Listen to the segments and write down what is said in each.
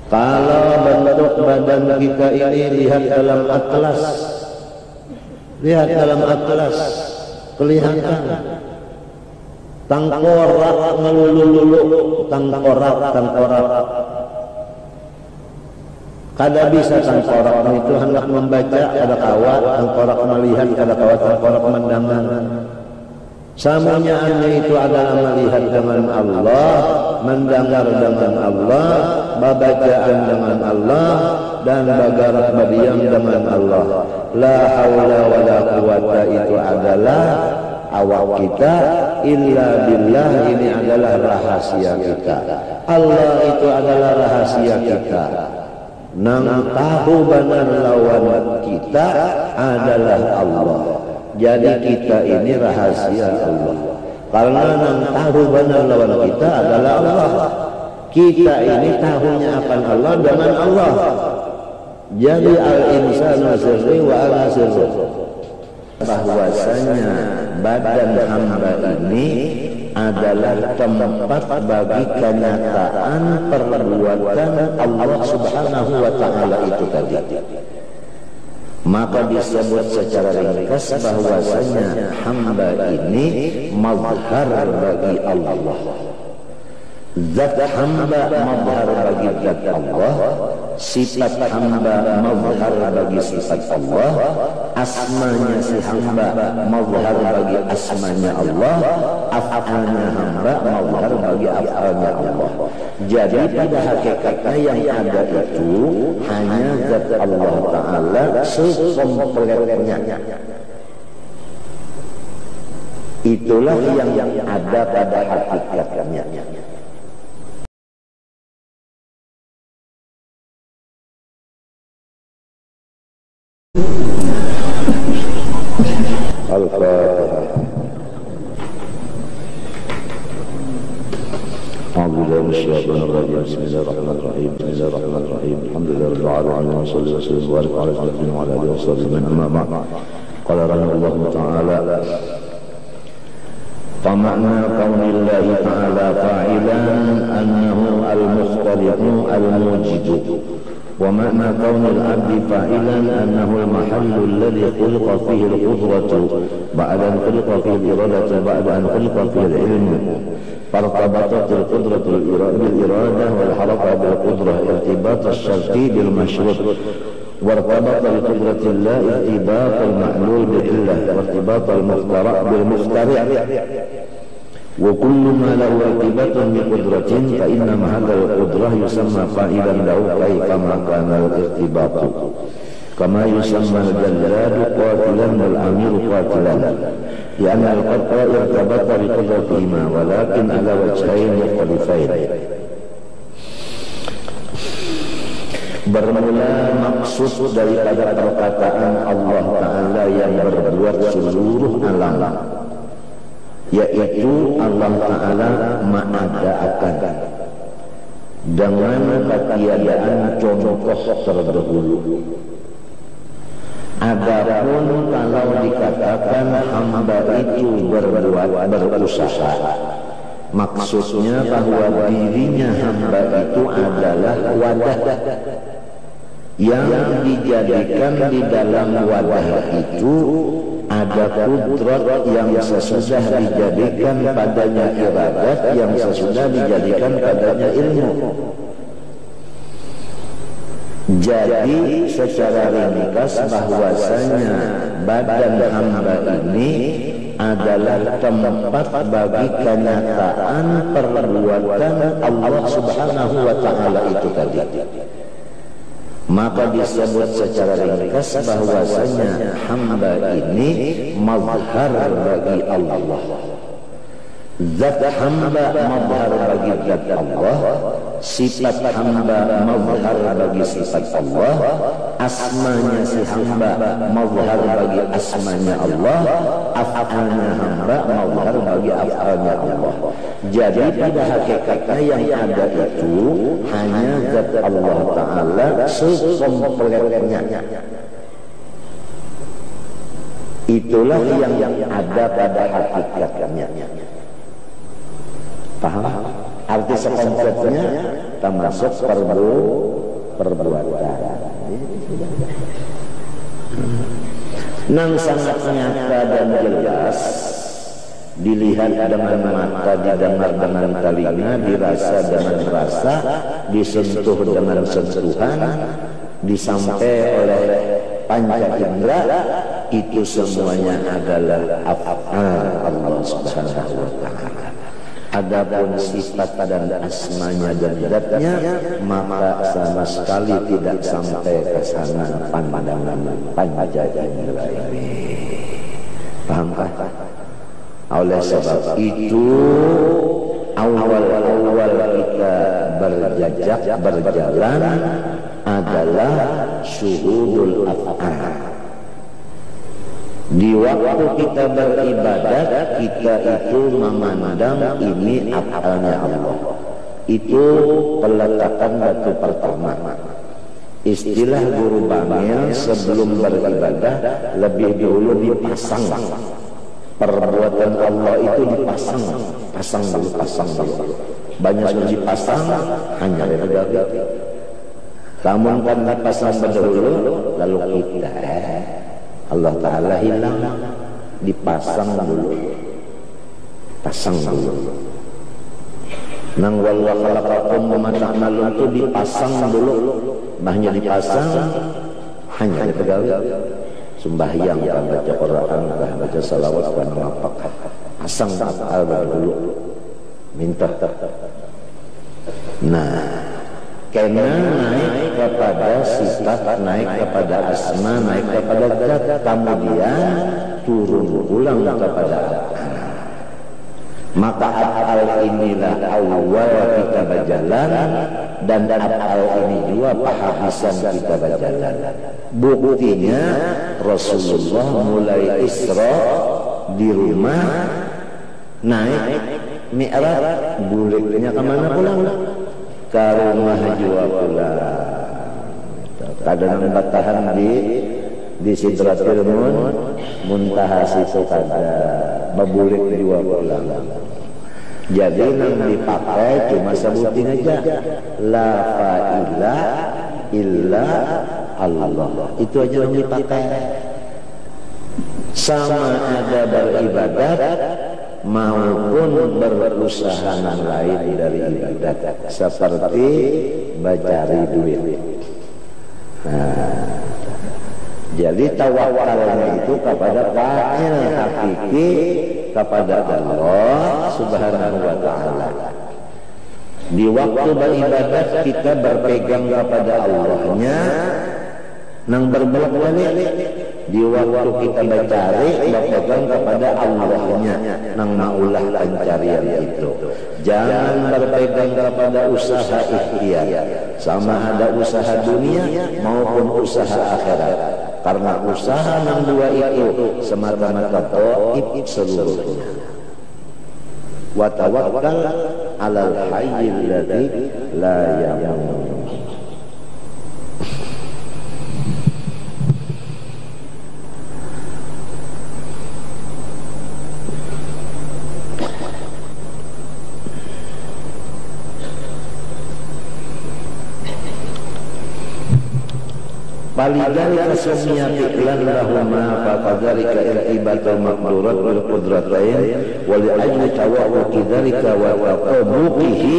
Kalau bentuk badan kita ini lihat dalam atlas, kelihatan tengkorak ngelulu-lulu, tengkorak. Kada bisa tengkorak itu hendak membaca kada kawat, tengkorak melihat kada kawat, tengkorak mendengar. Samunyaannya itu adalah melihat dengan Allah, mendengar dengan Allah, babacaan dengan Allah, dan bagarak berdiam dengan Allah. La haula wa la quwata itu adalah awak kita, illa billah ini adalah rahasia kita. Allah itu adalah rahasia kita. Nang tahu benar lawan kita adalah Allah. Jadi kita ini rahasia Allah. Karena nang tahu benar lawan kita adalah Allah. Kita ini tahunya akan Allah dengan Allah. Jadi al-insanu sirri wa ana sirri. Bahwasanya badan hamba ini adalah tempat bagi kenyataan perbuatan Allah Subhanahu wa ta'ala itu tadi. Maka disebut secara ringkas bahwasanya hamba ini mazhar bagi Allah. Zat hamba mazhar bagi zat Allah, sifat hamba mazhar bagi sifat Allah, asmanya si hamba mazhar bagi asmanya Allah, af'alnya hamba mazhar bagi af'alnya Allah. Jadi pada hakikatnya yang ada itu hanya zat Allah Ta'ala sekompletnya. Itulah yang ada pada hakikatnya. Al-Fatihah. Bismillahirrahmanirrahim. Alhamdulillahirabbil alamin. Wassalatu wassalamu ala sayyidina wa ala alihi wasallam. Amma ba'd. Qala rahimahullahu ta'ala فمعنى قول الله تعالى فاعلا أنه المختلق الموجد ومعنى كون العبد فاعلا أنه المحل الذي خلق فيه القدرة بعد أن خلق فيه الإرادة بعد أن خلق فيه العلم فارتبطت القدرة بالإرادة والحركة بالقدرة ارتباط الشرطي بالمشروط وارتبط بقدرة الله ارتباط المحلول بالعلة وارتباط المخترع بالمخترع وكل ما له ارتباط بقدرة فإن محل القدرة يسمى فاعلا له كيفما كان الارتباط كما يسمى الجلاد قاتلا والأمير قاتلا لأن القطع ارتبط بقدرتهما ولكن على وجهين مختلفين. Bermula maksud daripada perkataan Allah Ta'ala yang berbuat seluruh alam, yaitu Allah Ta'ala mengadakan dengan ketiadaan contoh terdahulu. Adapun kalau dikatakan hamba itu berbuat berusaha, maksudnya bahwa dirinya hamba itu adalah wadah yang dijadikan di dalam wadah itu ada kudrat yang sesudah dijadikan padanya iradat yang sesudah dijadikan padanya ilmu. Jadi secara ringkas bahwasanya badan hamba ini adalah tempat bagi kenyataan perbuatan Allah Subhanahu wa ta'ala itu tadi. Maka disebut secara ringkas bahwasanya hamba ini mazhar bagi Allah. Zat hamba mazhar bagi zat Allah, sifat hamba mazhar bagi sifat Allah, asmanya si hamba mazhar bagi asmanya Allah, af'alnya hamba mazhar bagi af'alnya Allah. Jadi pada hakikatnya yang ada itu hanya zat Allah Ta'ala sekompletnya. Itulah yang ada pada hakikatnya. Paham? Arti sekompletnya termasuk perbu perbuatan. Nang sangat nyata dan jelas, dilihat dengan mata, didengar dengan telinga, dirasa dengan rasa, disentuh dengan sentuhan, disampai oleh panca indera, itu semuanya adalah af'al Allah Subhanahu wa ta'ala. Adapun sifat dan asmanya dan zatnya, maka sama sekali tidak sampai ke sana pandangan panca indera ini. Pahamkah? Oleh sebab itu, awal-awal kita berjalan adalah syuhudul af'al. Di waktu kita beribadat, kita itu memandang ini af'alnya Allah. Itu peletakan batu pertama. Istilah guru Bangil sebelum beribadah lebih dulu dipasang. Perbuatan Allah itu dipasang, pasang dulu. Banyak sudah dipasang, hanya dipegang. Namun kan dipasang berdahulu, lalu kita Allah Ta'ala hilang, dipasang dulu, pasang dulu. Nang wal khalaqakum wa ma ta'malun itu dipasang dulu, bahnya dipasang, hanya dipegang. Sembahyang, baca Quran, baca salawat, apa, pasang af'al dulu, minta. Nah, karena naik kepada sifat, naik kepada asma, naik kepada zat, kemudian turun ulang kepada af'al. Maka af'al inilah awal kita berjalan, dan af'al ini juga penghabisan kita berjalan. Buktinya Rasulullah mulai Isra di rumah, naik Mi'raj, buliknya kemana pulang? Ke rumah juga pulang. Kadang bertahan di Sidratil Muntaha situ kada, babulik juga pulang. Jadi yang dipakai cuma sebutin aja, la fa'ilah illa Allah. Itu aja yang dipakai. Sama ada beribadat maupun berusaha lain dari ibadat, seperti mencari duit. Nah, jadi tawakalnya itu kepada fa'il hakiki, kepada Allah Subhanahu wa ta'ala. Di waktu beribadat kita berpegang kepada Allahnya, nang berbuat balik. Di waktu kita mencari, berpegang kepada Allahnya, nang maulah pencarian itu. Jangan berpegang kepada usaha ikhtiar, sama ada usaha dunia maupun usaha akhirat. Karena usaha nang dua itu semata-mata dhaif seluruhnya. Wa tawakkal 'alal hayyil ladzi la yamut. Falidhalika summiya fi'lan lahuma faqadzalika irtibatul maqdurat bil qudratain wa li ajli tawaqqu'i dzalika wa tatabuqihi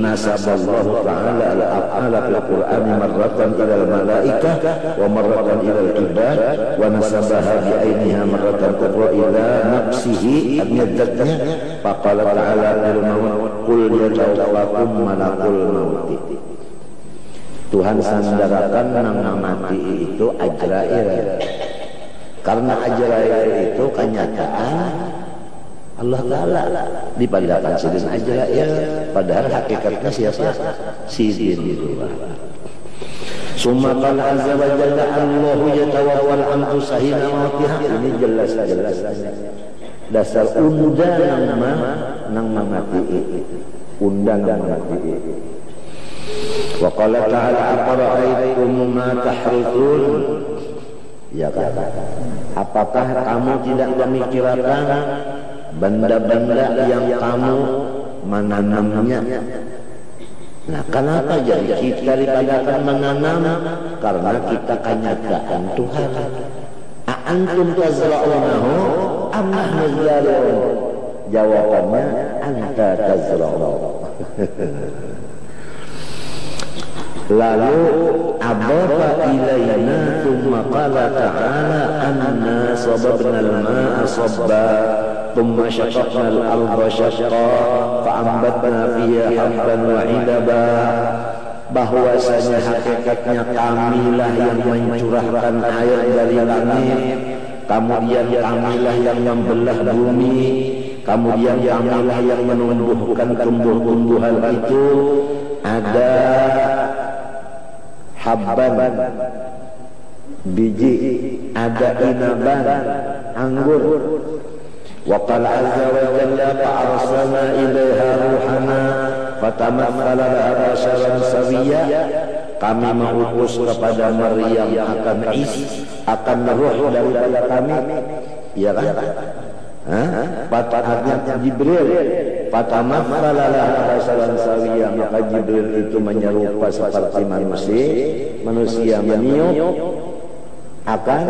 nasaballahu ta'ala al-af'ala fil qur'ani marratan ila al-malaikah wa marratan ila al-ibad wa nasabaha bi ainiha marratan ukhra ila nafsihi adniyatnya faqala ta'ala fil maut qul yatawaffakum malakul maut. Tuhan sandarakan nang mati itu Ajrail. Karena Ajrail itu kenyataan Allah Ta'ala dipandakan sidin Ajrail, padahal hakikatnya siapa? Sidin itu. Summa qala azza wa jalla Allahu yatawaffal anfusa hina mautiha. Ini jelas-jelas dasar undang nang mati. Undang nang mati. Wa qala ta'ala aqra'aytum ma tahruthun. Ya kan? Apakah kamu tidak memikirkan benda-benda yang kamu menanamnya? Nah, kenapa jadi kita dikatakan menanam? Karena kita kenyataan Tuhan. Antum tazra'unahu am nahnu zari'un? Jawabannya anta tazra'unahu. Lalu ababa ilayna thumma qala ta'ala anna sababna al-ma'a sabba thumma shaqaqna al-arda shaqqa fa'ambatna fiha habban wa 'idaba. Bahwasanya hakikatnya kamilah yang mencurahkan air dari langit, kemudian kamilah yang membelah bumi, kemudian kamilah yang menumbuhkan tumbuh-tumbuhan itu. Ada habban biji, ada inaban anggur. Wa qala azza wa jalla fa'arsalna ilaiha ruhana fatamatsala laha basharan sawiyya. Kami mengutus kepada Maryam akan ruh daripada kami, ya kan? Patahnya Jibril, fatamatsala laha basharan sawiyya, maka Jibril itu menyerupa seperti manusia meniup akan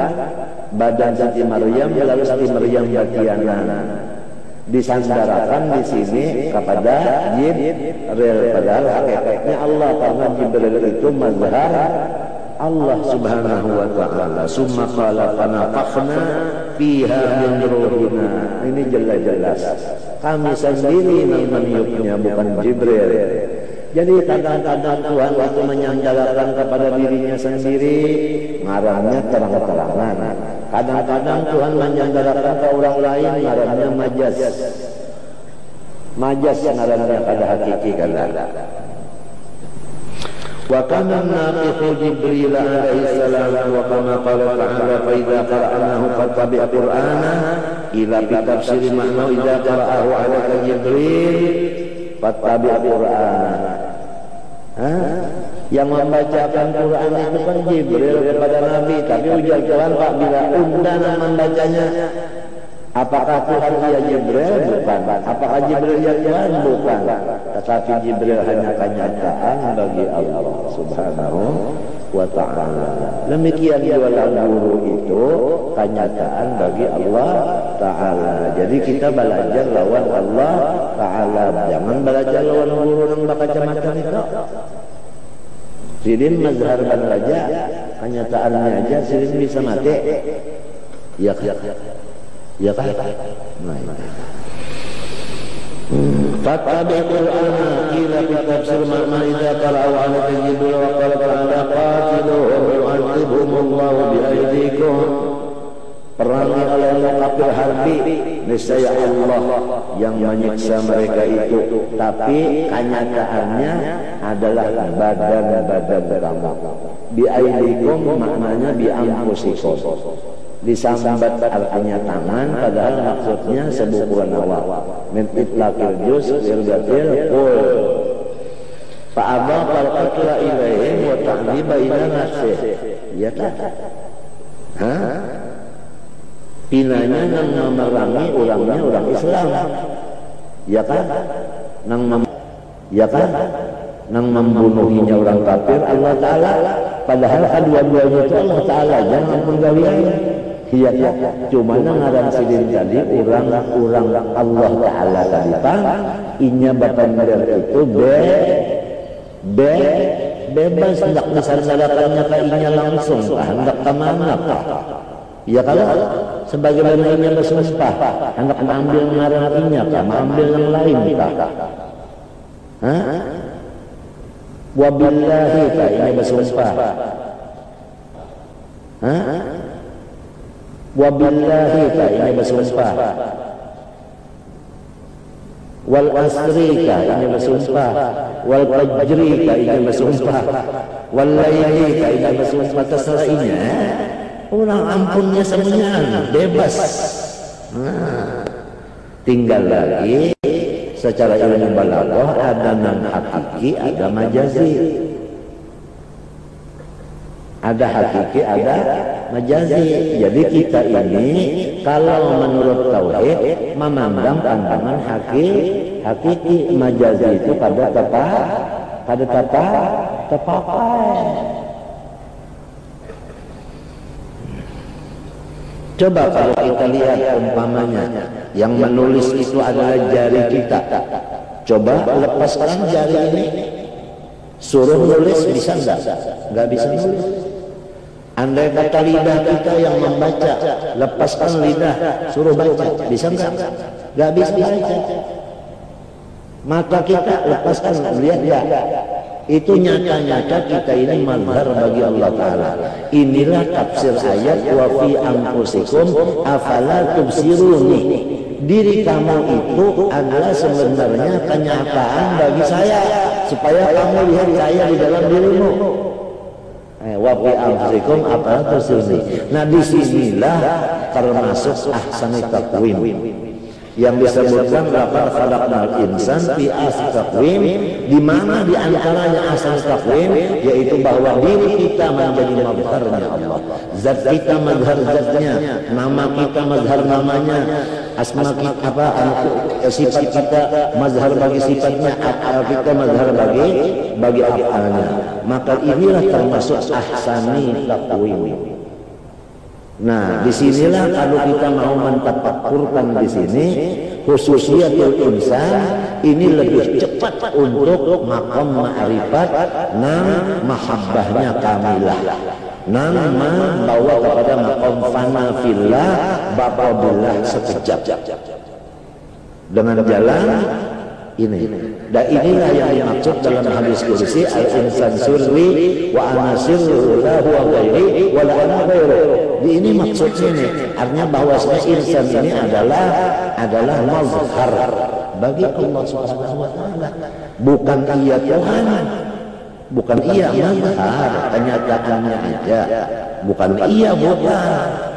badan Siti Maryam, lalu Siti Maryam batianan disandarakan di sini kepada Jibril, padahal hakikatnya Allah, karena Jibril itu mazhar Allah Subhanahu wa ta'ala. Summa qala fanafakhna fiha min ruhina. Ini jelas-jelas kami sendiri yang meniupnya, bukan Jibril. Jadi kadang-kadang Tuhan waktu menyandarkan kepada dirinya sendiri, ngarannya terang-terangan. Kadang-kadang Tuhan menyandarkan ke orang lain, ngarannya majaz. Majaz ngarannya pada hakiki kadang. Wa kana naqifu Jibril alaihi salam wa kama qala ta'ala fa idza qara'nahu fattabi' qur'ana ila bi tafsir ma'na idza qara'ahu 'ala Jibril fattabi' qur'ana. Yang membacakan Quran itu kan Jibril kepada Nabi, tapi ujar Tuhan, Pak, bila undangan membacanya, apakah Tuhan ya Jibril? Bukan. Apakah Jibril ya Tuhan? Bukan. Tetapi Jibril hanya kenyataan bagi Allah Subhanahu wa ta'ala. Demikian juga guru itu kenyataan bagi Allah ta'ala. Jadi kita belajar lawan Allah ta'ala, jangan belajar lawan guru yang berkacamata itu. Sidin mazhar ban raja, kenyataannya aja sidin bisa mati. Ya kan? Ya kan? Fattabi' Qur'ana ila bi tafsir ma'na idza qara'u 'ala Jibril wa qala ta'ala qatiluhum yu'adzibhumullahu bi aydikum. Perangi oleh kafir harbi, niscaya Allah yang menyiksa mereka itu, tapi kenyataannya adalah badan-badan kamu. Bi aidikum maknanya bi anfusikum. Disambat artinya tangan, padahal maksudnya sebukuan awal. Min itlaqil juz irgatil qul. Fa abaqal qatla ilaihim wa ta'diba ila nafsih. Ya tak? Pinanya nang memerangi orangnya orang Islam, ya kan? Nang membunuhinya orang kafir Allah Ta'ala, padahal kedua-duanya itu Allah Ta'ala, jangan menggawian. Iya kan? Cuma ngaran sidin tadi orang Allah Ta'ala tadi kan, inya bapak mereka itu bebas hendak disandarakannya ke inya langsung, hendak kemana kah? Ya kalau sebagaimana ini bersumpah, hendak mengambil ngarannya kah, mengambil yang lain kah? Wabillahi kah ini bersumpah? Wabillahi kah ini bersumpah? Wal asri kah ini bersumpah? Wal fajri kah ini bersumpah? Wal laili kah ini bersumpah? Terserah ini. Orang ampunnya semuanya bebas. Tinggal lagi secara ilmu balaghah ada nan hakiki, ada majazi. Ada hakiki, ada majazi. Jadi kita ini kalau menurut tauhid memandang pandangan hakiki, majazi itu pada pada terpakai. Coba kalau kita lihat umpamanya yang menulis itu adalah jari kita. Coba lepaskan jari ini, suruh nulis bisa enggak? Enggak bisa nulis. Andai kata lidah kita yang membaca, lepaskan lidah, suruh baca, bisa enggak? Enggak bisa baca. Maka kita lepaskan, lihat ya. Itu nyata-nyata kita ini mazhar bagi Allah Ta'ala. Inilah tafsir ayat wa fi anfusikum afala tubsiruni. Diri kamu itu adalah sebenarnya kenyataan bagi saya, supaya kamu lihat saya di dalam dirimu. Wa fi anfusikum afala tubsiruni. Nah, disinilah termasuk ahsanit taqwim yang disebutkan laqad khalaqnal insana fi ahsani taqwim, di mana di antaranya ahsanit taqwim yaitu bahwa diri kita menjadi mazharnya Allah, zat kita mazhar zatnya, nama kita mazhar namanya, asma kita sifat kita mazhar bagi sifatnya, af'al kita mazhar bagi af'alnya. Maka inilah termasuk ahsani taqwim. Nah, disinilah kalau kita mau mentafakkurkan di sini, khususiatul insan ini lebih cepat untuk maqam ma'rifat, mahabbahnya kamilah, membawa kepada maqam fana fillah, baqa billah sekejap dengan jalan ini. Dan inilah yang dimaksud dalam hadis qudsi, al-insan surri wa ana sirru la huwa ghairi wa la ana ghairu. Ini maksudnya nih, artinya bahwasanya insan ini adalah mazhar bagi Allah Subhanahu wa taala. Bukan ia Tuhan, bukan ia mazhar, kenyataannya aja. Bukan ia bukan.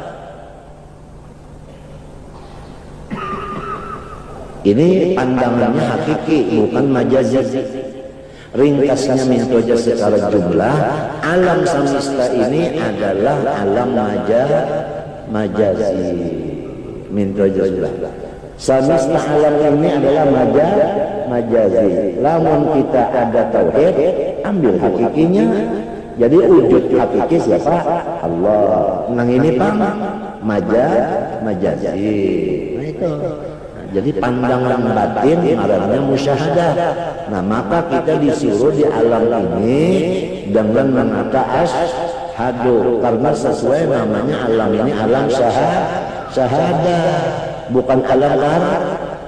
Ini pandangannya hakiki, bukan majazi. Ringkasnya minta aja secara jumlah, alam semesta ini adalah alam majazi. Minta aja jumlah. Semesta alam ini adalah majazi. Lamun kita ada tauhid, ambil hakikinya. Jadi wujud hakiki siapa? Allah. Nang ini pang majazi. Nah itu. Jadi pandangan batin marahnya musyahadah. Nah, maka kita disuruh di alam ini dengan mengata asyhadu, karena sesuai namanya alam ini alam syahadah, bukan alam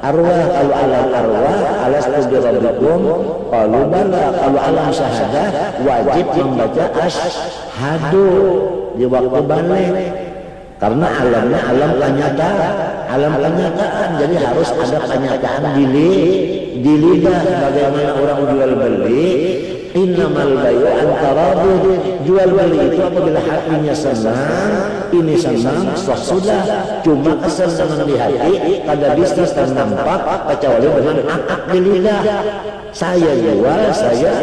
arwah. Kalau alam arwah alastu bi rabbikum qalu bala. Kalau alam syahadah wajib membaca asyhadu di waktu balik. Karena alamnya alam kenyataan, jadi harus ada kenyataan di lidah. Bagaimana orang jual beli, innamal bayu antaradu, jual beli itu apabila hatinya senang, ini senang, sudah. Cuma kesenangan di hati pada bisnis dan nampak, kecuali dengan akad di lidah. Saya jual, saya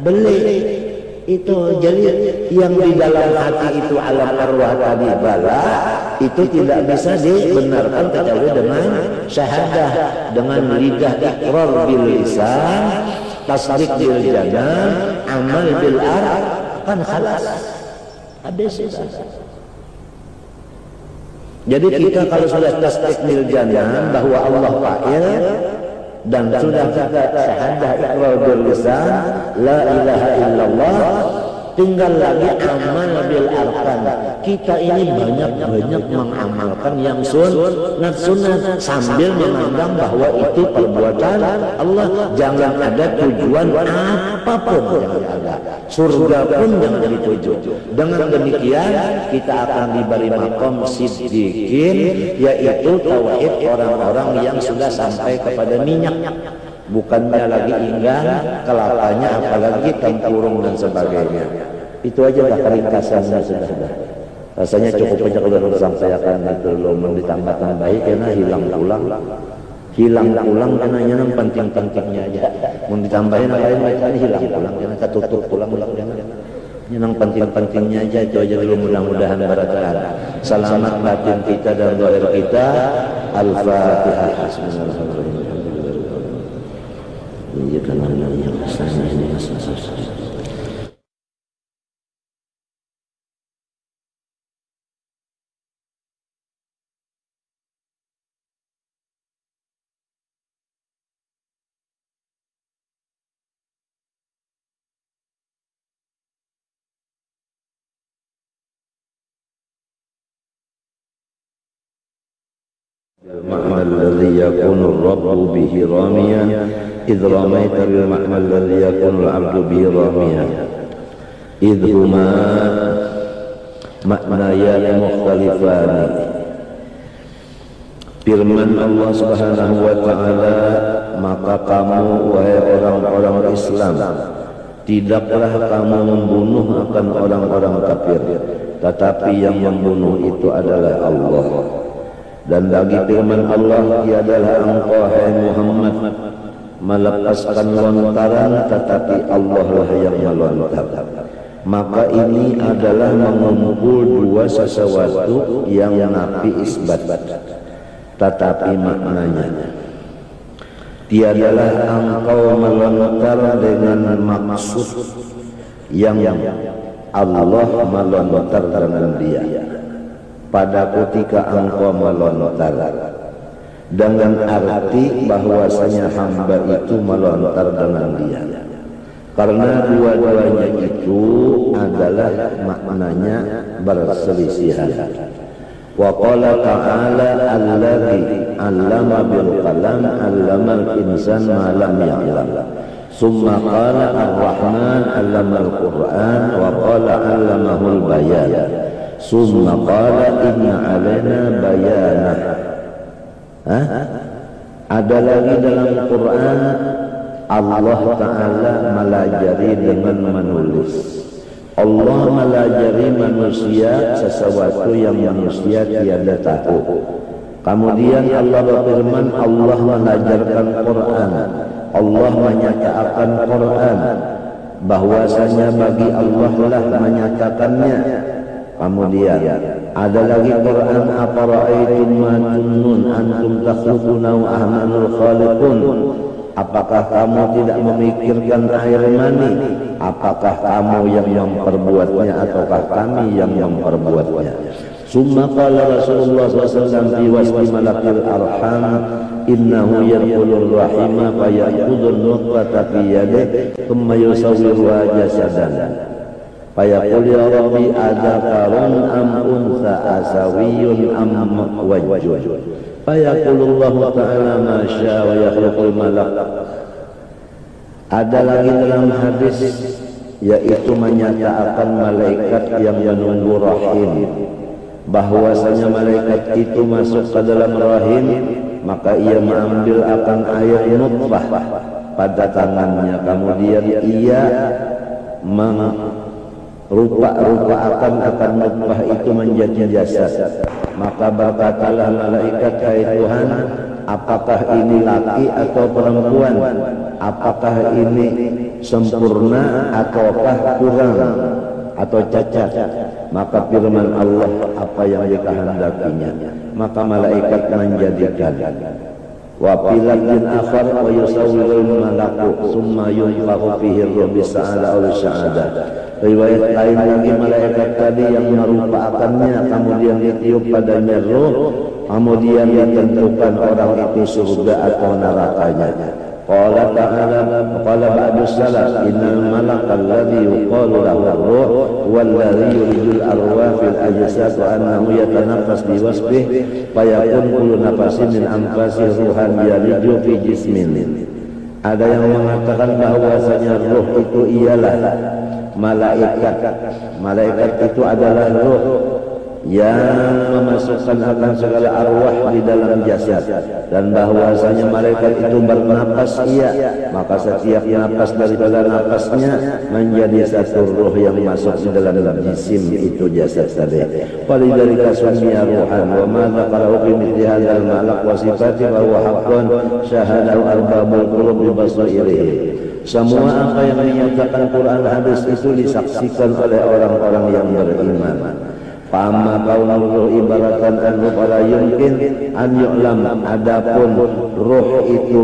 beli. Itu jadi yang di dalam hati itu alam arwah tadi bala itu tidak bisa dibenarkan kecuali dengan syahadah, dengan lidah iqrar bil lisan, tasdik bil janan, amal bil kan khalas habis. Jadi kita kalau sudah tasdik bil janan bahwa Allah fa'il dan sudah kita syahadah iqrar bil lisan la ilaha illallah, tinggal lagi amal bil arkan. Kita ini banyak mengamalkan yang sunat sambil memandang bahwa itu perbuatan Allah. Jangan ada tujuan apapun yang ada, surga pun jangan dituju. Dengan demikian kita akan diberi maqam siddiqin, yaitu tauhid orang-orang yang sudah sampai kepada minyak, bukannya lagi inggan kelapanya, apalagi tempurung dan sebagainya. Itu aja lah ringkasannya sudah. Rasanya cukup aja kalau disampaikan itu loh, ditambah-tambahi karena hilang pulang karena yang penting-pentingnya aja. Mau ditambahin lain macam hilang pulang karena ketutup pulang yang penting-pentingnya aja. Itu aja dulu, mudah-mudahan berkah. Selamat batin kita dan zahir kita. Al-Fatihah. Bismillahirrahmanirrahim. المعنى الذي يكون الرب به راميا إذ رميت بالمعنى الذي يكون العبد به راميا إذ هما معنيان مختلفان. Firman Allah Subhanahu wa taala, maka kamu wahai orang-orang Islam, tidaklah kamu membunuh akan orang-orang kafir, tetapi yang membunuh itu adalah Allah. Dan lagi firman Allah, tiadalah engkau hai Muhammad melepaskan lontaran, tetapi Allah lah yang melontar. Maka ini adalah mengumpul dua sesuatu yang nafi isbat, tetapi maknanya tiadalah engkau melontar dengan maksud yang Allah melontar dengan dia. Pada ketika engkau melontar dengan arti bahwasanya hamba itu melontar dengan dia, karena dua-duanya itu adalah maknanya berselisihan. Wa qala ta'ala alladzi 'allama bil qalam 'allamal insana ma lam ya'lam. Summa qala ar-rahman 'allamal qur'an wa qala 'allamahul bayan. Summa qala inna alaina bayanah. Ada lagi dalam Quran Allah Ta'ala melajari dengan menulis. Allah melajari manusia sesuatu yang manusia tiada tahu. Kemudian Allah berfirman, Allah mengajarkan Quran, Allah menyatakan Quran, bahwasanya bagi Allah lah menyatakannya. Kemudian ada lagi Quran, afara'aitum ma tunnun antum takhluquna wa ahmanul khaliqun. Apakah kamu tidak memikirkan air mani? Apakah kamu yang memperbuatnya ataukah kami yang memperbuatnya? Summa qala Rasulullah SAW fi wasfi malakil arham, innahu yadkhulur rahima fayaqudun nutfata fi yadihi thumma yusawwiruha jasadan. Fayaqul ya Rabbi adzakarun am unsa asawiyun am wajjun. Fayaqulullahu ta'ala ma syaa wa yakhluqul malak. Ada lagi dalam hadis, yaitu menyatakan malaikat yang menunggu rahim, bahwasanya malaikat itu masuk ke dalam rahim, maka ia mengambil akan air nutfah pada tangannya, kemudian ia rupa akan nutfah itu menjadi jasad. Maka berkatalah malaikat, hai Tuhan, apakah ini laki atau perempuan? Apakah ini sempurna ataukah kurang atau cacat? Maka firman Allah, apa yang dikehendakinya, maka malaikat menjadikan. Wa filatin akhar wa yusawwirul malaku summa yunfakhu fihi ruh sa'ala aw sya'ada. Riwayat lain lagi, malaikat tadi yang merupakannya kemudian ditiup padanya roh, kemudian ditentukan orang itu surga atau nerakanya. Qala ta'ala, qala ba'du salaf, innal malaka alladhi yuqalu lahu ar-ruh walladhi yurijul arwah fil ajsad wa annahu yatanaffas bi wasbih fayakun kullu nafasin min anfasi ruhan yaliju fi jismin. Ada yang mengatakan bahwasanya roh itu ialah malaikat. Malaikat itu adalah roh yang memasukkan akan segala arwah di dalam jasad, dan bahwasanya malaikat itu bernapas, maka setiap napas daripada napasnya menjadi satu roh yang masuk di dalam jisim itu jasad tadi. Walidzalika sumiya ruhan wa ma dzakarahu fi mithli hadzal malak wa sifati wa huwa haqqun syahadahu arbabul qulub bi basairihi. Semua apa yang dinyatakan Quran hadis itu disaksikan oleh orang-orang yang beriman. Fa'amma kaunuhu ibaratan anhu fala yumkin an yu'lam. Adapun ruh itu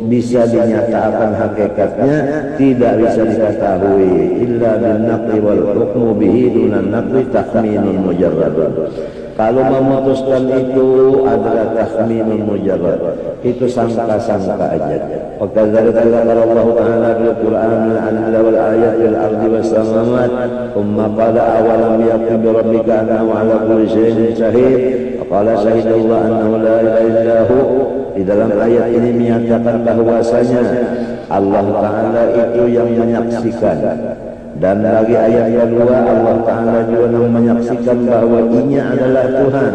bisa dinyatakan hakikatnya, tidak bisa diketahui illa bin naqli wal hukmu bihi dunan naqli takhminun mujarradun. Kalau memutuskan itu adalah takhminun mujarrad, itu sangka-sangka aja. Wakadzalika qala Allah Ta'ala fil Qur'an al-anzal wal ayat fil ardi was samawat thumma qala awalam yaqul bi rabbika annahu ala kulli shay'in shahid qala shahidallahu annahu la ilaha illa hu. Di dalam ayat ini menyatakan bahwasanya Allah Ta'ala itu yang menyaksikan. Dan lagi ayat kedua Allah Ta'ala juga menyaksikan bahwa Inya adalah Tuhan.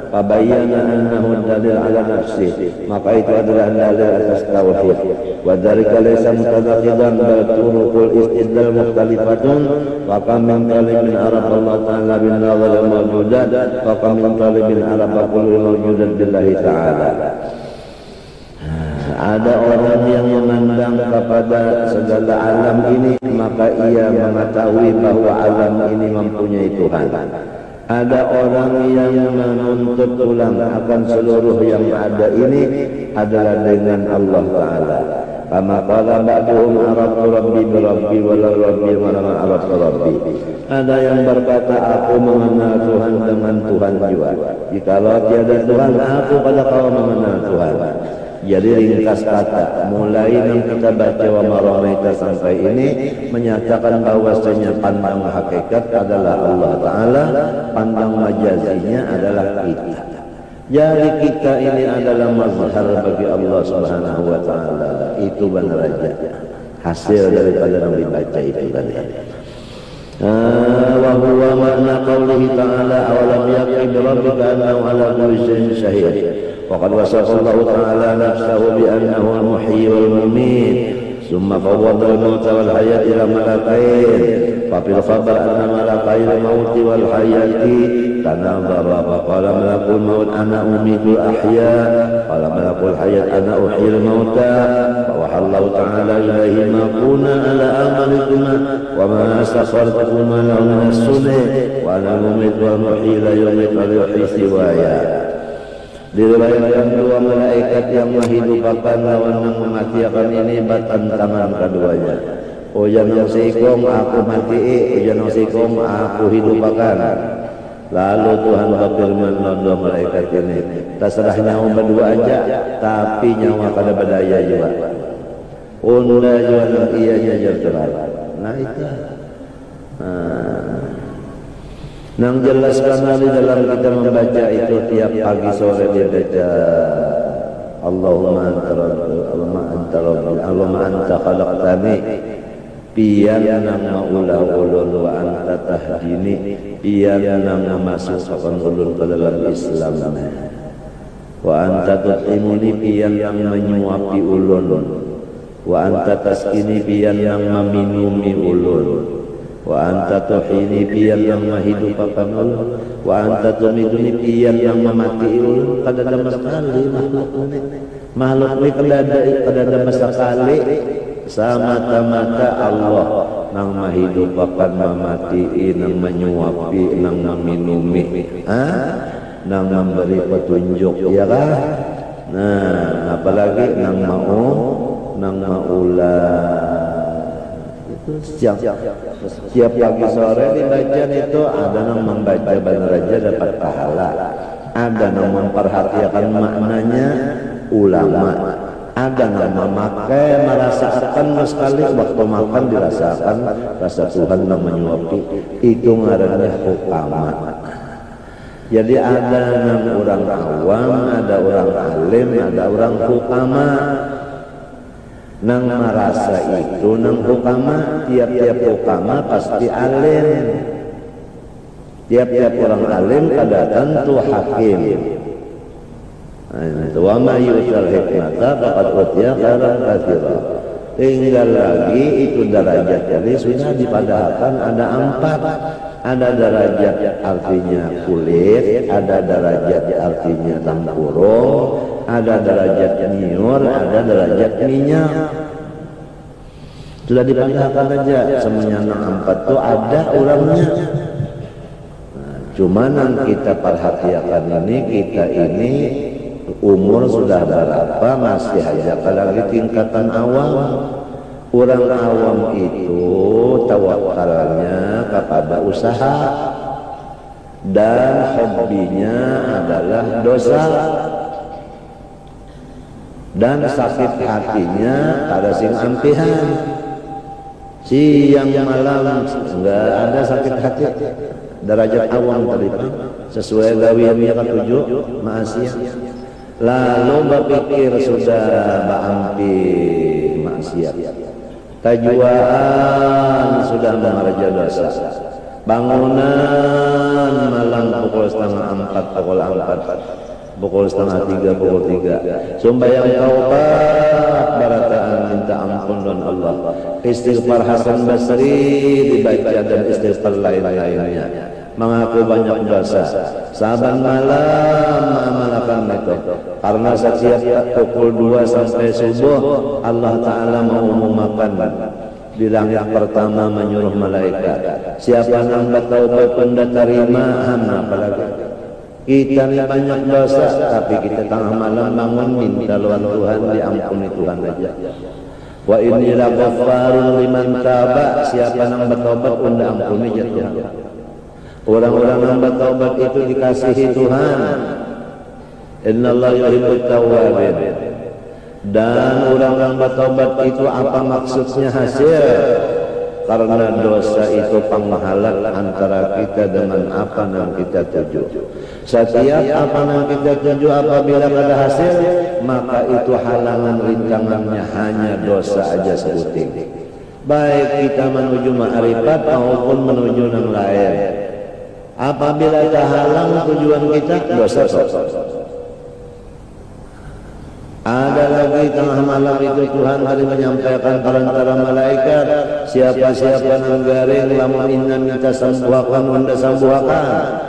Fabayyana annahu dalil ala nafsi, maka itu adalah dalil atas tauhid. Wa dzalika laysa mutadaqidan bal turuqul istidlal mukhtalifatun. Wa kam min talibin arab Allah Ta'ala bin nazar mawjudat wa kam min talibin arab kullu mawjudat billahi ta'ala. Ada orang yang memandang kepada segala alam ini, maka ia mengetahui bahwa alam ini mempunyai Tuhan. Ada orang yang menuntut pulang akan seluruh yang ada ini adalah dengan Allah Ta'ala. Kama qala ba'duhum araftu rabbi bi rabbi wa la rabbi wa la araftu rabbi. Ada yang berkata aku mengenal Tuhan dengan Tuhan juga. Jikalau tiada Tuhan, aku pada kau mengenal Tuhan. Jadi ringkas kata, mulai yang kita baca wa maramaita sampai ini menyatakan bahwasanya pandang hakikat adalah Allah Ta'ala, pandang majazinya adalah kita. Jadi kita ini adalah mazhar bagi Allah Subhanahu wa Ta'ala. Itu benar aja hasil daripada yang dibaca itu tadi. Wa huwa makna qaulihi ta'ala awalam yaqi bi rabbika annahu ala kulli shay'in shahid. وقد وصف الله تعالى نفسه بأنه المحيي والمميت ثم فوض الموت والحياة إلى ملكين ففي الخبر أن ملكي الموت والحياة تناظرا فقال ملك الموت أنا أميت الأحياء قال ملك الحياة أنا أحيي الموتى فوحى الله تعالى إليهما كونا على أعمالكما وما استخرتكما له من السنة وأنا المميت والمحيي لا يميت ولا يحيي سوايا. Diriwayatkan dua malaikat yang menghidupkan lawan yang mematikan ini batan tangan keduanya. Ujan yang sikong aku mati, ujan yang sikong aku hidupkan. Lalu Tuhan berfirman kepada malaikat ini, terserah nyawa berdua aja, tapi nyawa kada berdaya juga. Unda juga iya jajar cerai. Nah itu. Nang jelaskan di dalam kita membaca itu tiap pagi sore dia baca Allahumma anta rabbi Allahumma anta khalaqtani pian nang maulah ulun wa anta tahdini pian nang masukkan ulun ke dalam Islam wa anta tut'imuni pian yang menyuapi ulun wa anta taskini pian yang meminumi ulun wa anta tuhini pian yang menghidupkan ulun wa anta tumiduni pian yang memati ulun. Kada ada sekali makhluk ini kada ada sekali semata-mata Allah nang menghidupkan memati nang menyuapi nang meminumi nang memberi petunjuk ya kan. Nah apalagi nang maulah setiap pagi sore dibaca itu ada yang membaca benar aja dapat pahala, ada yang memperhatikan maknanya ulama, ada yang memakai merasakan sekali waktu makan dirasakan rasa Tuhan yang menyuapi, itu ngarannya hukama. Jadi ada yang orang awam, ada orang alim, ada orang hukama. Nang merasa itu nang hukama, tiap-tiap hukama pasti alim, tiap-tiap orang alim kada tentu hakim. Wa ma yu'tal hikmata faqad utiya khairan katsira. Tinggal lagi itu derajat jadi sudah dipadahkan ada 4. Ada derajat artinya kulit, ada derajat artinya tempurung, ada derajat nyur, ada derajat minyak. Sudah dipadahkan aja semuanya 4 itu ada orangnya. Cuman yang kita perhatikan kita ini umur sudah berapa masih aja lagi tingkatan awam. Orang awam itu tawakalnya kepada usaha dan hobinya adalah dosa dan sakit hatinya pada sing ampihan. Siang malam enggak ada sakit hati. Derajat awam tadi sesuai gawiannya ketujuh maksiat. Lalu berpikir sudah baampi maksiat. Tajuaan sudah mengerja dosa. Bangunan malam pukul 3:30, pukul 2:30, pukul 3. Sembahyang taubat, barataan minta ampun dan Allah. Istighfar Hasan Basri dibaca dan istighfar lain-lainnya. Mengaku banyak dosa. Saban malam mengamalkan itu. Karena setiap pukul 2 sampai subuh Allah Ta'ala mengumumkan di langit pertama menyuruh malaikat. Siapa yang bertaubat pun terima, apalagi kita ini banyak dosa, tapi kita tengah malam bangun minta lawan Tuhan, diampuni Tuhan aja. Wa inni laghaffarun liman taba, siapa yang bertaubat pun diampuni aja Tuhan. Orang-orang yang bertaubat itu dikasihi Tuhan. Innallaha yuhibbut tawwabin. Dan orang yang bertaubat itu apa maksudnya hasil? Karena dosa itu penghalang antara kita dengan apa yang kita tuju. Setiap apa yang kita tuju apabila ada hasil, maka itu halangan rintangannya hanya dosa aja sebuting. Baik kita menuju ma'rifat maupun menuju yang lain. Apabila terhalang tujuan kita, dosa. Ada lagi tengah malam itu Tuhan hari menyampaikan perantara malaikat, siapa-siapa yang garing lamun inna minta sambuhakan unda sambuhakan.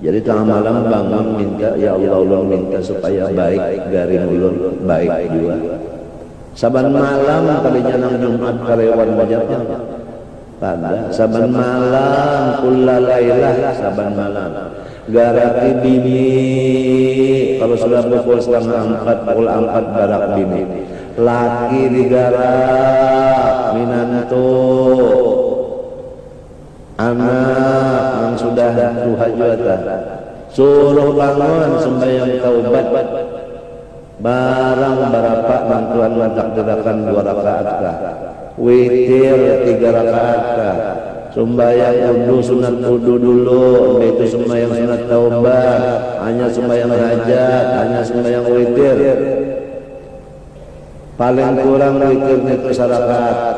Jadi tengah malam bangun minta, ya Allah ulun minta supaya baik garing ulun baik juga. Saban malam kalinya nang Jumat karewan wajahnya. Pada saban malam kulla lailah saban malam. Garaki bini kalau sudah pukul 3:30, pukul 4 barak bini. Laki digarak minantu anak yang sudah tuhajatan suruh bangun sembahyang taubat barang berapa bantuan takdirakan 2 rakaat kah, witir 3 rakaat kah, sembahyang wudu sunat wudu dulu, itu sembahyang sunat taubat, hanya sembahyang hajat, hanya sembahyang witir. Paling kurang witir itu 1 rakaat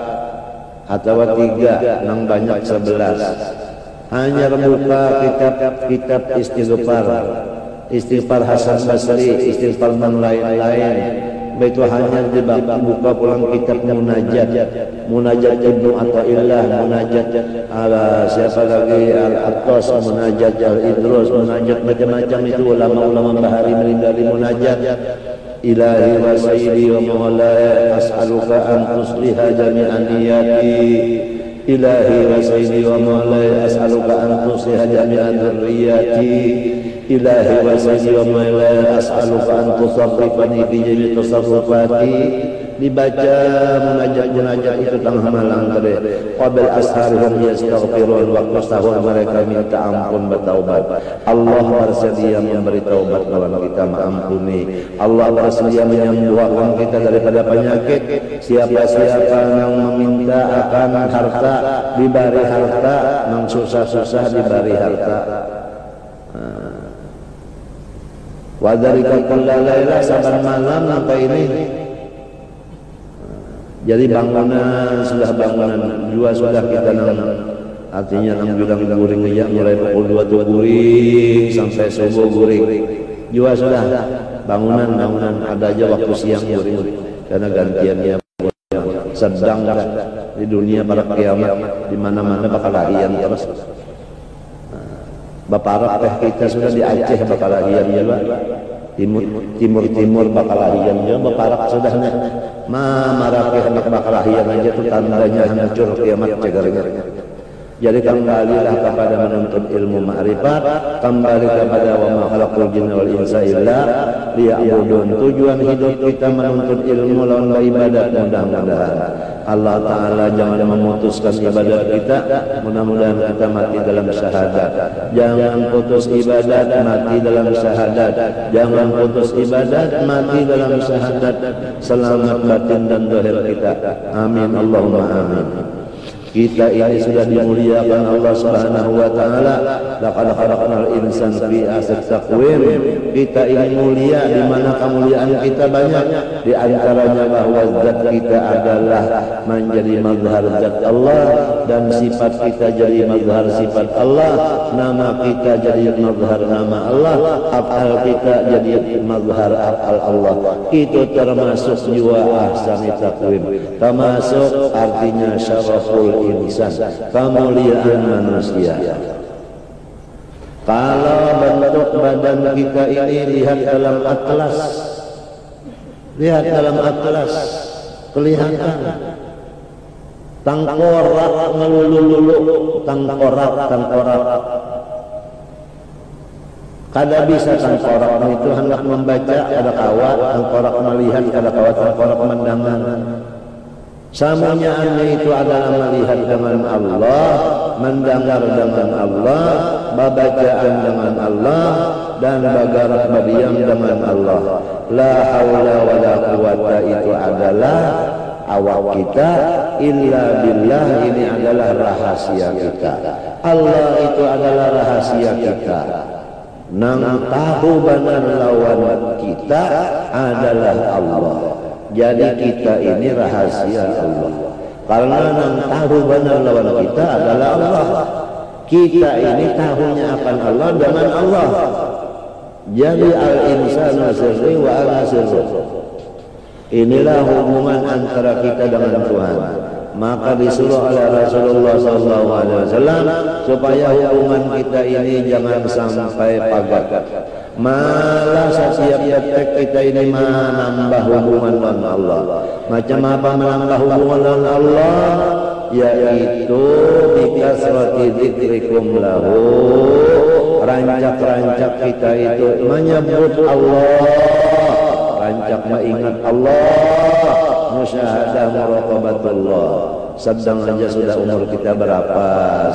atau 3, nang banyak 11. Hanya buka kitab istighfar Hasan Basri, istighfar yang lain-lain. Itu hanya dibuka pulang kitab munajat Ibnu Athaillah, munajat siapa lagi Al-Attas, munajat Al-Idrus, munajat macam-macam itu ulama-ulama bahari melindari munajat. Ilahi wa sayyidi wa maulaya as'aluka an tusliha jami'an niyati. Ilahi wa sayyidi wa maulaya as'aluka an tusliha jami'an dzurriyyati. Ilahi wa sayyidi wa maulaya as'aluka an tusarrifani fi jami'i tasarrufati. Dibaca munajat itu tengah malam tadi. Qabl asharihum yastaghfirun, waktu sahur mereka minta ampun bertaubat. Allah bersedia memberi taubat lawan kita, mengampuni. Allah bersedia menyembuhkan kita daripada penyakit. Siapa-siapa yang meminta akan harta diberi harta, yang susah-susah diberi harta. Wa dzalika kulla lailah, saban malam sampai ini. Jadi bangunan sudah bangunan dua sudah kita nang artinya nang bilang guring aja mulai pukul 2 tuh guring sampai subuh guring. Jua sudah bangunan ada aja waktu siang guring karena gantiannya sedang di dunia pada kiamat di mana-mana bakal lahian terus. Bapak teh kita sudah di Aceh bakal lahian juga. Timur bakal lahian juga Bapak sudahnya. Marakeh anak bakal lahian aja tuh tandanya hancur kiamat cegarnya. Jadi kembalilah kepada menuntut ilmu ma'rifat, kembali kepada wa ma khalaqul jinna wal insa illa liya'budun. Tujuan hidup kita menuntut ilmu lawan ibadat. Mudah-mudahan Allah Ta'ala jangan memutuskan ibadat kita. Mudah-mudahan kita mati dalam syahadat. Jangan putus ibadat, mati dalam syahadat. Jangan putus ibadat, mati dalam syahadat. Selamat batin dan zahir kita. Amin Allahumma amin. Kita ini sudah dimuliakan Allah Subhanahu wa taala. Laqad khalaqnal insana fi ahsani taqwim. Kita ini mulia, di mana kemuliaan kita banyak. Di antaranya bahwa zat kita adalah menjadi mazhar zat Allah, dan sifat kita jadi mazhar sifat Allah, nama kita jadi mazhar nama Allah, af'al kita jadi mazhar af'al Allah. Itu termasuk jiwa ahsani taqwim, termasuk artinya syaraful insan, kemuliaan manusia. Kalau bentuk badan kita ini lihat dalam atlas, kelihatan tengkorak ngelulu-lulu, tengkorak. Kada bisa tengkorak itu hendak membaca ada kawat, tengkorak melihat ada kawat, tengkorak mendengar. Samunyaannya itu adalah melihat dengan Allah, mendengar dengan Allah, babacaan dengan Allah, dan bagarak berdiam dengan Allah. La haula wa la quwata itu adalah awak kita, illa billah ini adalah rahasia kita. Allah itu adalah rahasia kita. Nang tahu benar lawan kita adalah Allah. Jadi kita ini rahasia Allah. Karena yang tahu benar lawan kita adalah Allah. Kita ini tahunya akan Allah dengan Allah. Jadi al-insanu sirri wa ana sirri. Inilah hubungan antara kita dengan Tuhan. Maka disuruh oleh Rasulullah SAW supaya hubungan kita ini jangan sampai pagat. Malah setiap detik kita ini menambah hubungan dengan Allah. Macam apa menambah hubungan dengan Allah? Yaitu bikasrati dzikrikum lahu. Rancak-rancak kita itu menyebut Allah, rancak mengingat Allah, musyahadah muraqabatullah. Sedang aja sudah umur kita berapa,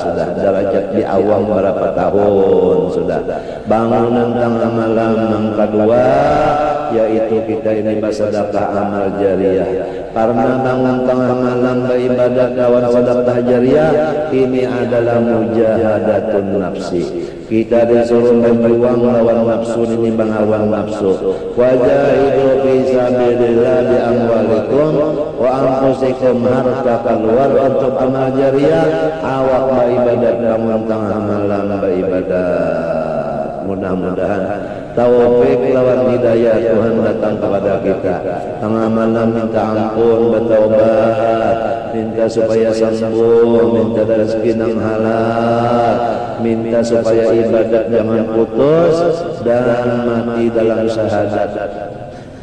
sudah derajat di awam berapa tahun, sudah bangunan tengah malam yang kedua, yaitu kita ini bersedekah amal jariah. Karena bangun tengah malam beribadat lawan sedekah jariah, ini adalah mujahadatun nafsi. Kita disuruh berjuang lawan nafsu ini, mengawan nafsu. Wajahidu fi sabilillah bi amwalikum wa anfusikum, harta keluar untuk amal jariah. Awak beribadat bangun tengah malam beribadat. Mudah-mudahan taufik lawan hidayah Tuhan datang kepada kita. Tengah malam minta ampun, bertaubat, minta supaya sembuh, minta rezeki yang halal, minta supaya ibadat jangan putus dan mati dalam syahadat.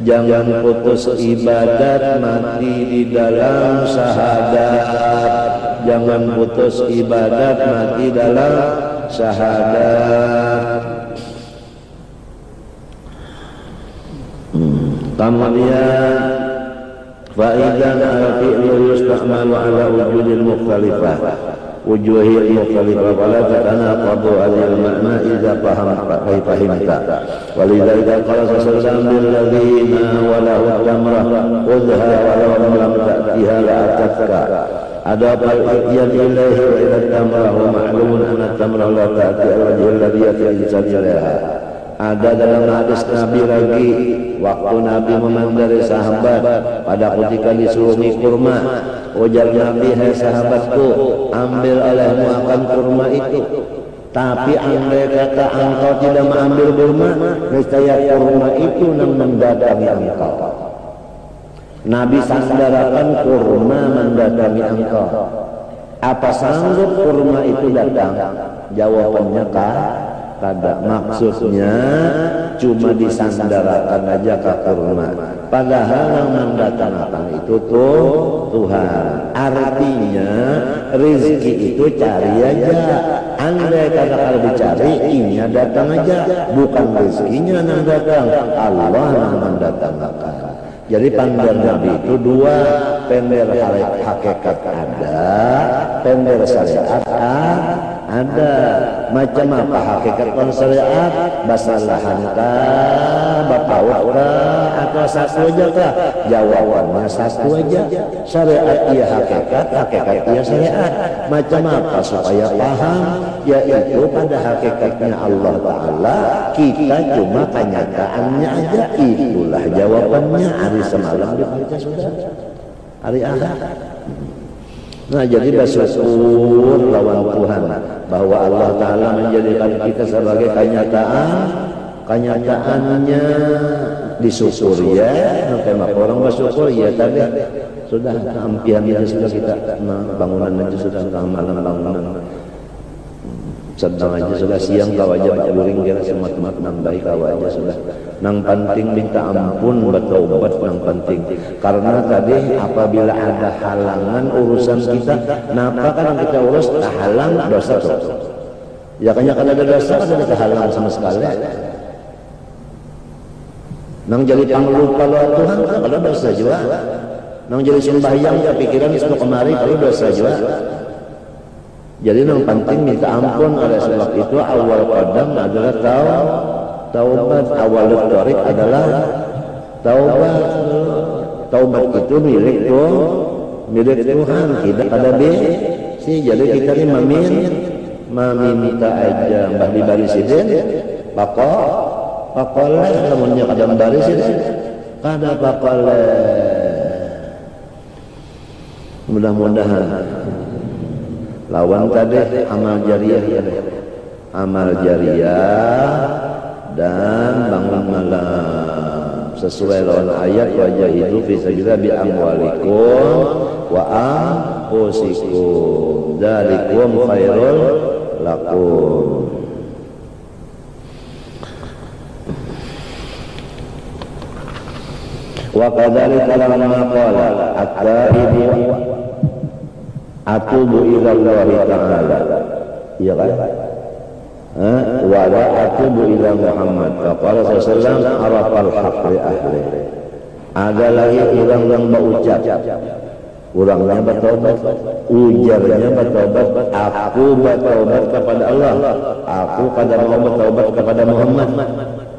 Jangan putus ibadat, mati di dalam syahadat. Jangan putus ibadat, mati dalam syahadat. Kemudian fa'idan al-fi'lu yusta'malu ala wujudil mukhtalifah, wujuhil mukhtalifah, wala tatanaqadu alil ma'na idza fahimta. Walidhalika qala sallallahu billadhina walahu tamrah khudha walau lam ta'tiha la'atatka. Adapal iyan ilaihi wa ila tamrah wa ma'lumun anna tamrah la ta'ti al-wajhil ladhi yata'insan ilaiha. Ada dalam hadis Nabi lagi, waktu Nabi memandari sahabat pada ketika disuruh kurma, ujar Nabi, hai sahabatku, ambil olehmu akan kurma itu. Tapi andai kata engkau tidak mengambil kurma, niscaya kurma itu mendatangi engkau. Nabi sandarakan kurma mendatangi engkau. Apa sanggup kurma itu datang? Jawabannya kada. Maksudnya cuma disandarakan aja ke kurma. Padahal yang mendatangkan itu tuh Tuhan. Artinya rezeki itu cari aja. Andai kata kalau dicari, inya datang aja. Bukan rezekinya yang datang, Allah yang mendatangkan. Jadi pender Nabi itu dua, pender hakikat ada, pender syariat ada. Macam apa hakikat syariat? Basalahankah, bapawakah, atau satu aja kah? Jawabannya satu aja. Syariat ia hakikat, hakikat ia syariat. Macam apa supaya paham? Yaitu pada hakikatnya Allah Ta'ala, kita cuma kenyataannya aja. Itulah jawabannya. Hari semalam dibaca sudah, hari Ahad. Nah, jadi bersyukur lawan Tuhan bahwa Allah Ta'ala menjadikan kita sebagai kenyataannya disyukuri ya. Sampai orang bersyukur ya tadi sudah ampian aja sudah kita bangunan aja sudah malam bangunan sedang aja sudah siang kau aja Pak Buring kira semua teman-teman baik kau aja sudah nang penting minta ampun bertobat nang penting karena tadi apabila ada halangan urusan kita napa kan kita urus halang dosa tuh ya kan ada dosa ada kehalang sama sekali nang jadi panglupa lo Tuhan kalau dosa juga nang jadi sembahyang kepikiran itu kemari kalau dosa juga. Jadi yang penting minta ampun. Oleh sebab itu awal qadam adalah taubat. Awal tarik adalah taubat. Taubat itu milik Tuhan, tidak ada besi. Jadi kita ini meminta aja mbah di barisidin pakoleh namunnya kadang barisidin kada pakoleh. Mudah-mudahan lawan tadi amal jariah dan bangun malam sesuai lawan ayat wajah itu fisabilillah bi amwalikum wa anfusikum dzalikum khairul lakum. Wa kadzalika lamma qala at-taibu atubu ila Allah Ta'ala iya kan wala atubu ila Muhammad faqala sallallahu arafal haqri ahli. Ada lagi orang yang berucap orangnya bertobat ujarnya bertobat aku bertobat kepada Allah aku kada mau bertobat kepada Muhammad.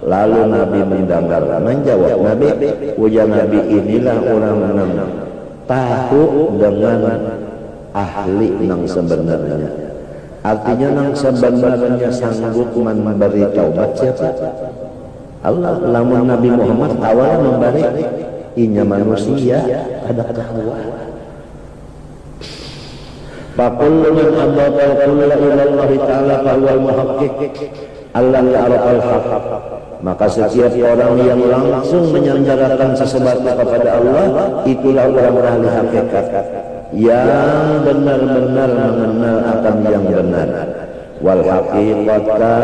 Lalu Nabi mendengar menjawab Nabi ujar Nabi inilah orang yang tahu dengan ahli nang sebenarnya. Artinya nang sebenarnya sanggup memberi taubat siapa? Allah. Lamun Nabi Muhammad awal memberi inya manusia ada kawan. Faqullu man adaba kullu ila Allah Ta'ala fa huwa al-muhaqqiq alladhi arafa al-haqq. Maka setiap orang yang langsung menyandarkan sesuatu kepada Allah itulah orang ahli hakikat yang benar-benar mengenal akan yang benar. Wal haqiqata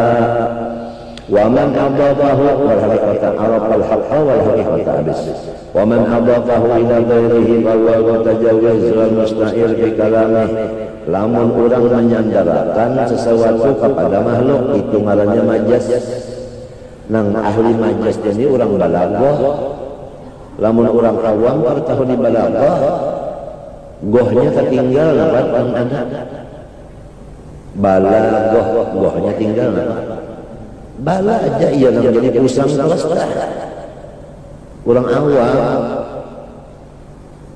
wa man adafahu wal haqiqata arafal haqqa wal haqiqata abis. Wa man adafahu ila ghairihi fa huwa mutajawwiz wal musta'ir bi kalamih. Lamun orang menyandarkan sesuatu kepada makhluk itu ngarannya majas. Nang ahli majas ini orang balaghah. Lamun orang awam baru tahu di balaghah gohnya ketinggal dapat ada balaghah gohnya tinggal bala aja ia menjadi pusang kelas orang awam.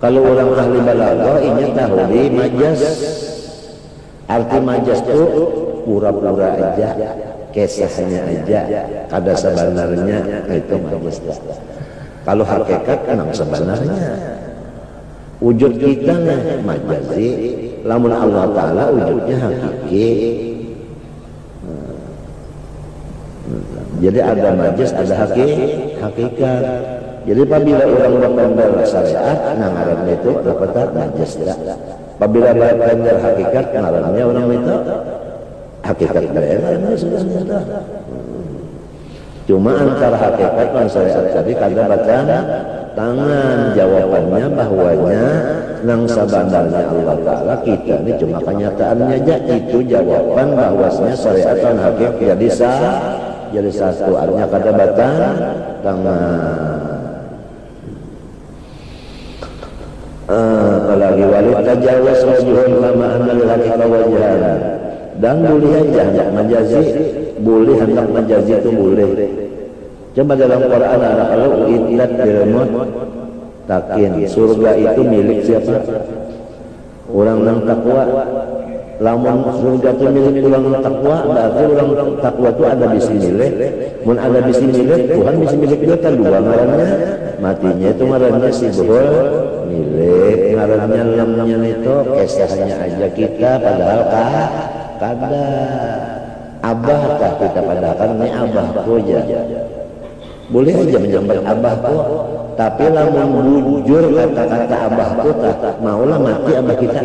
Kalau orang ahli balaghah ini tahu di majas. Arti majas itu pura-pura aja, kisahnya aja, kada sebenarnya itu majas. Kalau hakikat kan sebenarnya wujud kita majazi, lamun Allah Ta'ala wujudnya hakiki. Jadi ada majas, ada hakikat. Jadi apabila orang berpendar syariat, ngarannya itu dapat majas. Apabila berpendar hakikat, ngarannya orang itu hakikat. Sudah. Cuma antara hakikat dan syariat tadi kada batan tangan jawabannya bahwanya nang sabandarnya Allah Ta'ala kita ini cuma kenyataannya aja. Itu jawaban bahwasanya syariat dan hakikat jadi satu, artinya kada batan tangan. Apalagi walid tajawaz wajhun lama anal hakikat wajhan. Dan boleh aja hendak majazi, boleh hendak majazi itu boleh. Coba dalam Quran ada kalau iddat diremot takin, surga itu milik siapa? Orang yang takwa. Lamun surga itu milik orang takwa, berarti orang takwa itu ada bisi milik. Mun ada bisi milik, Tuhan bisi milik kita dua ngarannya. Matinya itu ngarannya sibhul milik, ngarannya lamnya itu kesahnya aja kita, padahal kada abah kah kita, padahal kan ini abahku aja. Boleh aja menyambat abahku, tapi lamun bujur kata-kata abahku tak maulah mati abah kita.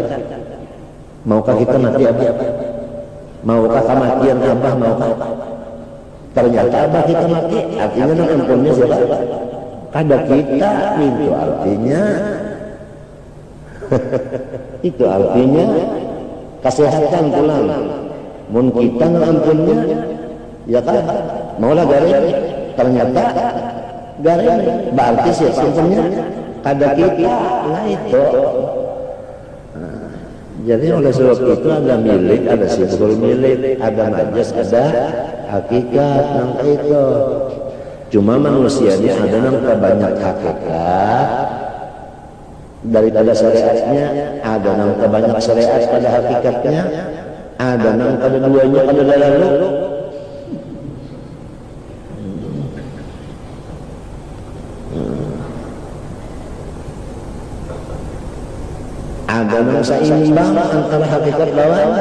Maukah kita mati abah? Maukah kematian abah? Maukah? Ternyata abah kita mati, artinya nang ampunnya siapa? Kada kita, itu artinya itu artinya kesehatan pulang. Mun kita ngampunnya, ya kan? Maulah garing. Ternyata garing. Berarti siapa ampunnya? Kada kita. Nah itu. Jadi oleh sebab itu ada milik, ada sibhul milik, ada majas, ada hakikat nang itu. Cuma manusia ini ada nang banyak hakikat daripada syariatnya, ada nang banyak syariat pada hakikatnya, ada nang pada duanya pada lalu. Ada nang seimbang antara hakikat lawan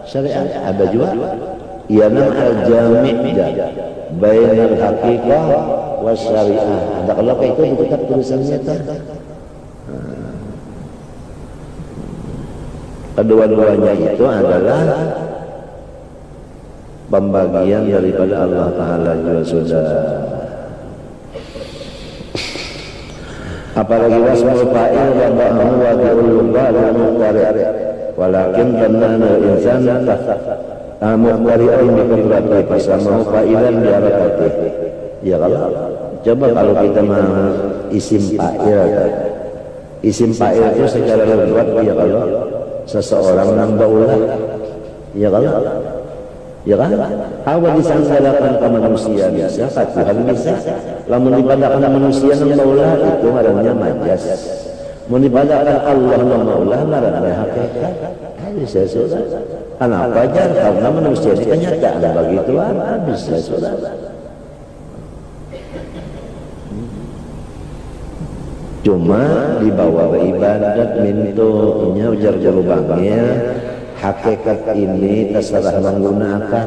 syariat, ada juga ia nang al-jami' bainal haqiqah was syariah. Ada kalau kayak itu di kitab tulisannya tuh. Kedua-duanya itu adalah pembagian daripada Allah Ta'ala juga sudah. Apalagi wasmul fa'il wa ba'ahu wa bi'ul ba'al muqtari' walakin dhanna al-insan muqtari'ain bi qudrati fasamahu fa'ilan bi harakati. Ya kalau coba kalau kita mau isim fa'il itu secara lughat ya kalau seseorang nambah ulah, ya kan? Hawa disangkalakan ke manusia bisa, ke Tuhan bisa. Lamun dipadakan manusia nambah ulah itu ngarannya majas. Mun dipadakan Allah nambah ulah ngarannya hakikat. Bisa sudah. Kenapa aja? Karena manusia ini kenyataan begituan. Bisa sudah. Cuma dibawa beribadat mintunya ujar jauh bangnya. Hakikat ini terserah menggunakan.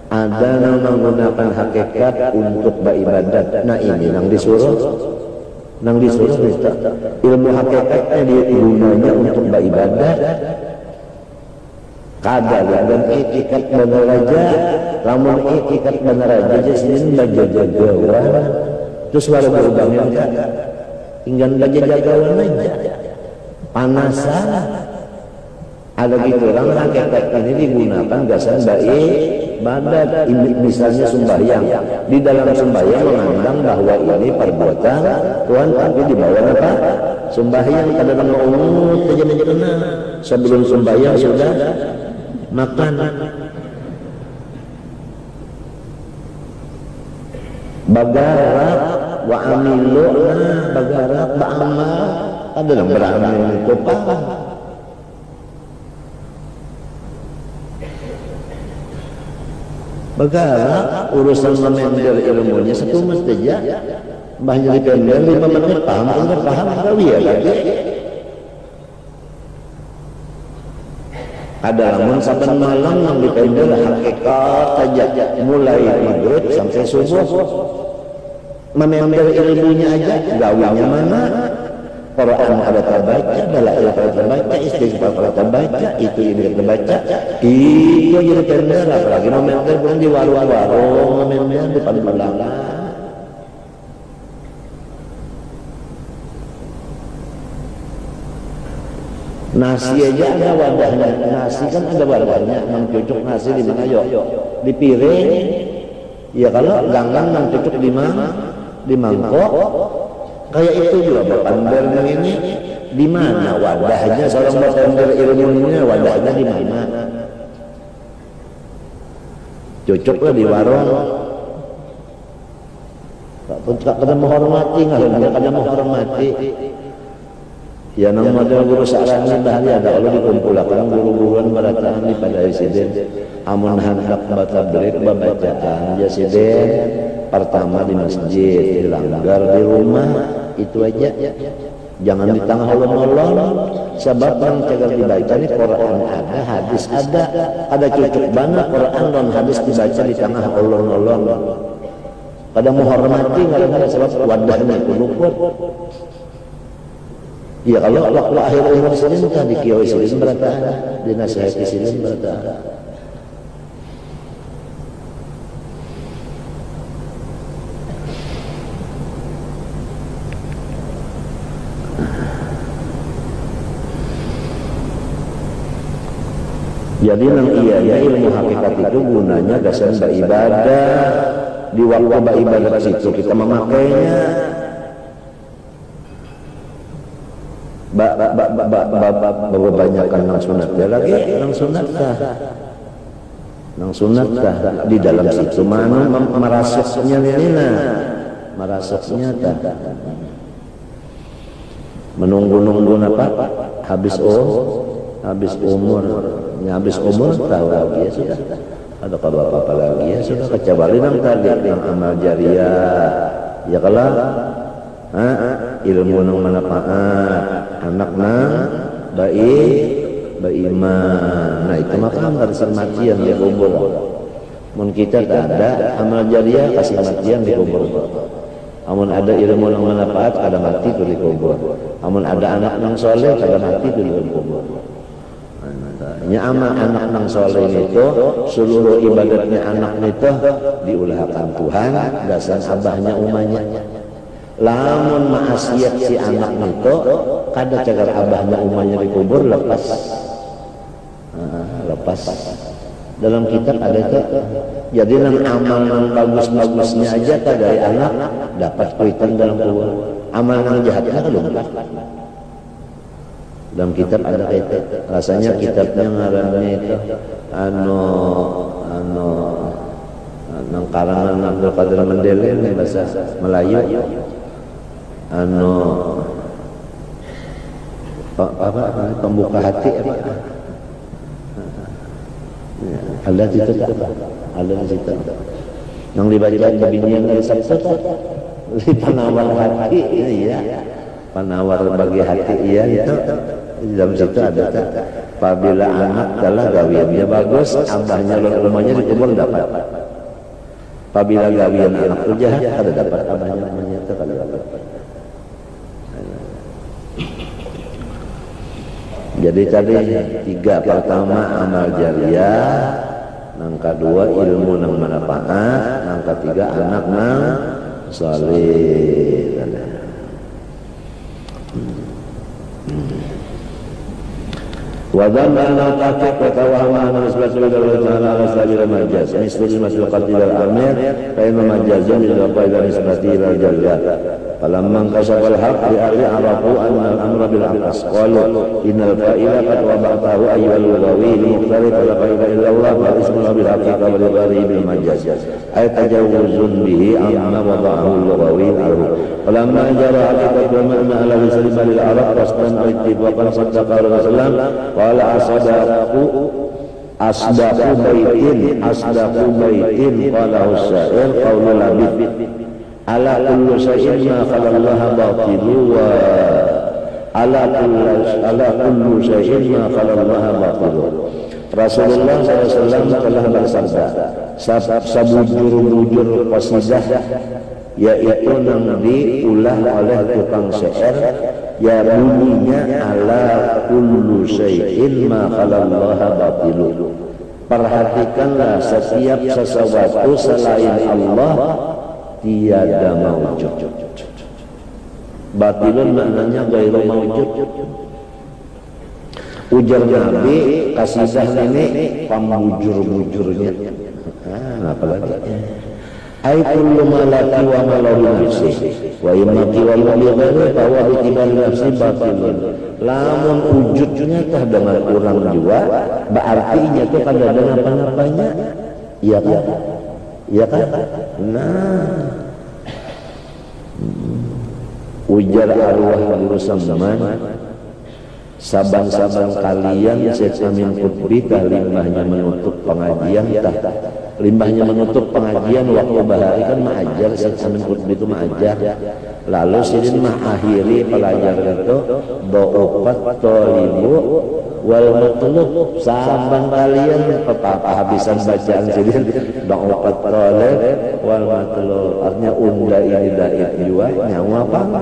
Ada yang menggunakan hakikat untuk beribadat. Nah ini yang disuruh. Ilmu hakikatnya digunanya untuk beribadat. Kadang dan etikat benar aja. Lamun etikat benar aja sini menjaga-jagawan. Terus baru berubahnya enggak. Tinggal jaga-jagawan aja. Panasan. Ada gitu orang hakikat ini digunakan gasan ibadat. Misalnya sembahyang, di dalam sembahyang mengandang bahwa ini perbuatan Tuhan, tapi di bawah apa? Sembahyang pada nama umum saja sebelum sembahyang sudah makan. Bagarat wa amilu, bagarat ba'amal, ada yang beramal itu paham. Bagara urusan memender ilmunya 1 menit saja, banyak dipender 5 menit paham gawi ya tadi. Ada lamun saben malam yang dipender hakikat saja, mulai maghrib sampai subuh. Memender ilmunya aja gawinya mana? Quran ada terbaca, dalail ada terbaca, istighfar ada terbaca, itu ini terbaca, itu jadi tender. Apalagi nomor di warung-warung, nomor di pandulangan. Nasi aja ada wadahnya, nasi kan ada wadahnya, cucuk nasi di mana yuk? Di piring. Ya kalau ganggang cucuk di mana? Di mangkok. Kayak itu juga bapak ini di mana wadahnya seorang bapak ilmunya, wadahnya di mana? Cucuklah di warung. Tak kena menghormati, nggak kena menghormati. Ya nang model guru sarana bahaya ada kalau dikumpulkan guru-guruan berataan di pada insiden amun hendak baca berik babacaan jasiden pertama di masjid, dilanggar di rumah, itu aja. Jangan di tengah olon-olon, sebab yang cegar dibaca ini Quran ada, hadis ada cucuk banget Quran dan hadis dibaca di tengah olon-olon. Pada menghormati nggak sebab wadahnya kulupur. Ya kalau waktu akhir umur silin tadi kiai silin berataan, dinasihati silin berataan. Jadi nang iya ilmu hakikat itu gunanya dasar beribadah. Di waktu beribadah situ kita memakainya. Kebanyakan nang sunat ya lagi nang sunat dah di dalam situ mana merasuknya nina merasuknya dah menunggu apa habis umur tahu lagi ya sudah ada apa lagi ya sudah kecuali nang tadi yang amal jariah ya kalau ilmu nang manfaat anak nang beriman. Nah itu maka harus matian di kubur. Mun kita tak ada amal jariah kasih matian di kubur. Amun ada ilmu nang manfaat ada mati di kubur. Amun ada anak nang soleh ada mati di kubur. Nya amal anak nang soleh itu seluruh ibadatnya anak itu diulahkan Tuhan dasar abahnya umanya. Lamun maasiat si anak itu kada cagar abahnya umanya dikubur lepas dalam kitab ada itu. Jadi nang amal nang bagus-bagusnya aja dari anak dapat kuitan dalam kubur, amal nang jahatnya kan lupa. Dalam kitab ada itu, rasanya kitabnya ngarannya itu nang karangan Abdul Qadir Mendelin bahasa Melayu pembuka hati apa? Allah itu tak Allah itu. Yang dibaca binian dari Sabtu di penawar hati, iya. Penawar bagi hati iya itu. Di dalam situ ada tak. Apabila anak telah gawiannya bagus, abahnya rumahnya dikubur dapat. Apabila gawian anak itu jahat, ada dapat abahnya rumahnya itu kada dapat. Jadi tadi tiga, pertama amal jariah, yang kedua ilmu nang manfaat, yang ketiga anak nang saleh. وذم أن التحقيق وتوهم أن نسبة الله تعالى على سبيل المجاز مثل المسلقة إلى الأمير فإن مجاز للوقع إلى نسبته إلى الجلال فلما انكشف الحق لأهل عرفوا أن الأمر بالعكس قالوا إن الفائل قد وضعته أيها اللغوي المختلف ولا فائدة إلا الله فالاسم له بالحقيقة ولغيره بالمجاز أي تجوز به عما وضعه اللغوي له فلما جرى حقيقة المعنى على سلم للعرب قصدا أو اتفاقا صدق رسول الله قال أصدق بيت قاله الشاعر قول لبيب على كل شيء ما خلا الله باطل على كل شيء ما خلا الله باطل. Rasulullah SAW telah bersabda, sabujur-bujur qasidah yaitu yang diulah oleh tukang syair ya bunyinya ala kullu syai'in ma khalallaha batilu. Perhatikanlah setiap sesuatu selain Allah tiada maujud. Batilun maknanya ghairu maujud. Ujar Nabi kasidah ini pambujur-bujurnya. Apa lagi? Ai kullu malaki wa malahu nafsi wa imaki wa malahu bahwa itibal nafsi batilun. Lamun wujudnya tah dengan kurang jua, berarti itu kada ada apa-apanya. Iya kan? Iya kan? Nah, ujar arwah guru zaman, saban-saban kalian Syekh Amin Qutbi tah limbahnya menutup pengajian tah. Limbahnya menutup pengajian waktu bahari kan mengajar, Syekh Amin Qutbi itu mengajar. Lalu sidin mengakhiri pelajaran itu do'upat tolibu wal matlub. Saban kalian habisan bacaan sidin do'upat tolib wal matlub. Artinya unda ini daif jua, nyawa apa?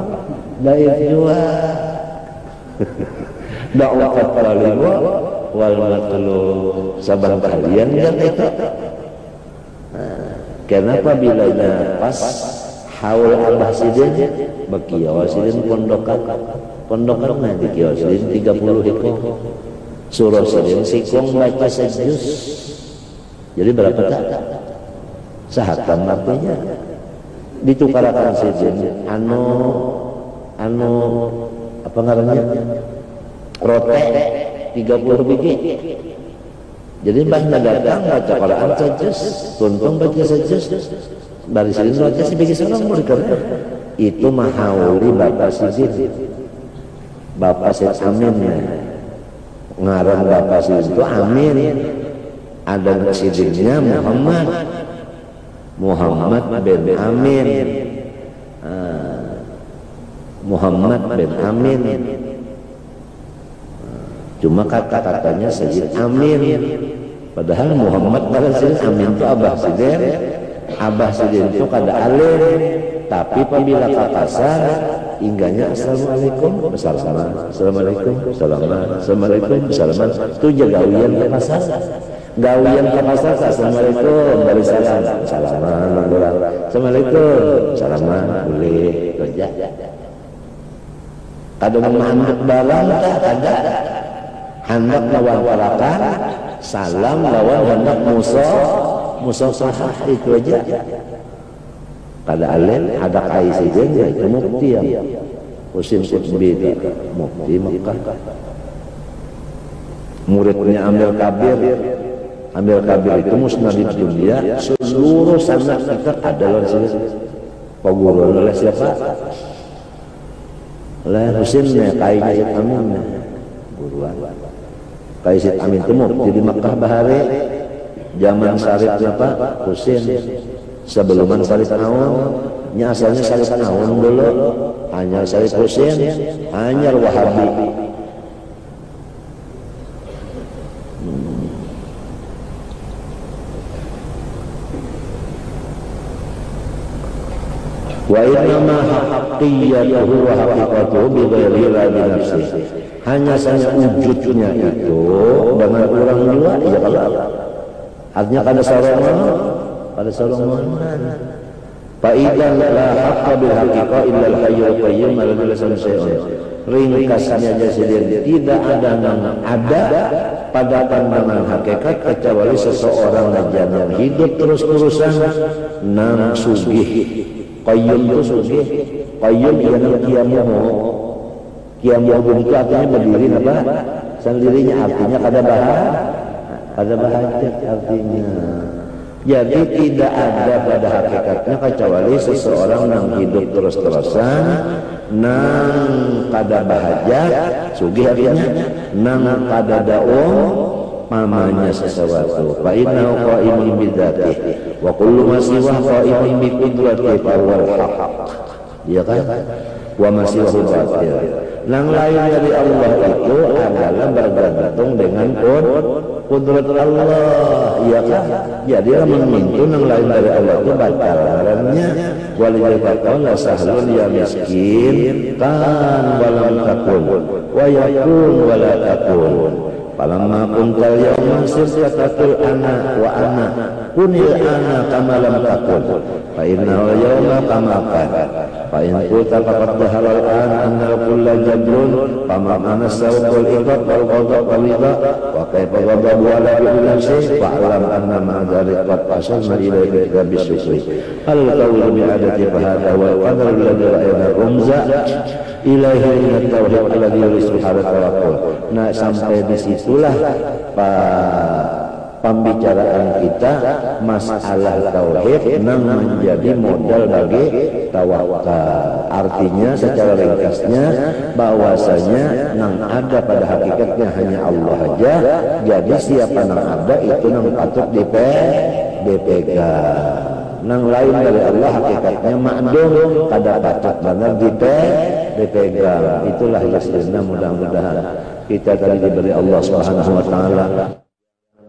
Daif jua. Do'upat tolibu wal matlub. Saban kalian dan itu. Kenapa bilanya pas haul abah sidin bekiawa sidin pondokan di kiawa sidin 30 hikmah surah sidin sikong baca sejus. Jadi berapa tak? Sahatam artinya ditukarakan sidin anu apa ngarannya rote 30 biji. Jadi bahna datang baca Quran sejus, tuntung baca sejus, dari sini baca si bagi seorang murid itu mahauli bapak sidin, bapak Syekh Amin, ngarang bapak sidin itu Amin, ada sidinnya Muhammad bin Amin, Muhammad bin Amin. Cuma kata-katanya Sayyid Amin, padahal Muhammad pada Sayyid Amin itu Abah Sidin. Abah Sidin itu kada alim, tapi apabila kapasar ingganya assalamualaikum assalamualaikum assalamualaikum itu jaga gawian ke pasar. Gawian ke pasar assalamualaikum dari salam assalamualaikum salaman boleh kerja. Kada mengandung barang ada hendak lawan warakan, salam lawan hendak musafahah itu aja. Kada alim ada kaisiden itu mufti yang Husin Qutbi mufti Makkah. Muridnya Amir Kabir itu musnadid dunia, seluruh sanad kita adalah paguru oleh siapa? Oleh Husinnya Syekh Amin guruan. Syekh Amin itu mufti di Makkah bahari zaman Syarif apa? Husin. Sebelum Syarif Awam, nya asalnya Syarif Awam dulu, hanya Syarif Husin, hanya Wahabi. Wa innama haqqiyatuhu wa haqiqatuhu bi ghairi radhi nafsi. Hanya saja wujudnya itu dengan orang juga ya kalau artinya kada sorongan fa idzan la haqqa bil haqiqah illa al hayyul qayyum alladzi la syai'un. Ringkasnya jadi tidak ada pada pandangan hakikat kecuali seseorang yang hidup terus-terusan nam sugih. Qayyum itu sugih, qayyum yang kiamuhu itu artinya berdiri apa? Sendirinya artinya kada bahagia artinya. Jadi tidak ada pada hakikatnya kecuali seseorang yang hidup terus-terusan nang kada bahagia, sugih artinya nang kada daung mamanya sesuatu. Fa innahu qa'imun bi dzatihi wa kullu ma siwa qa'imun bi qudratihi fa huwal haqq. Ya kan? Wa ma siwa batil. Nang lain dari Allah itu adalah bergantung dengan kudrat Allah, iya kan? Jadi itu nang lain dari Allah itu batalannya waliyakun la sahlun ya miskin kan walam takun wa yakun wala takun. Falamma kuntal yawma sirtatul ana wa ana kunil ana kama lam takun fa innal yawma kama kana fa in kunta faqad dhahara al-an anna kulla jabrun fama mana sawqul iqab wal ghadab wal ridha wa kaifa ghadabu ala kulli shay fa alam anna ma dzalika asalna ilayka bisyukri hal qawlu bi adati fa hadha wa qadar alladhi ra'ayna rumza ilahi min at-tauhid alladhi yurisu hadatul. Nah, sampai disitulah pembicaraan kita masalah tauhid yang menjadi modal bagi tawakal. Artinya secara ringkasnya bahwasanya nang ada pada hakikatnya hanya Allah aja. Jadi siapa nang ada itu nang patut dipegang. Nang lain dari Allah hakikatnya ma'dum kada patut benar dipegang. Itulah istilah mudah-mudahan kita tadi diberi Allah Subhanahu wa taala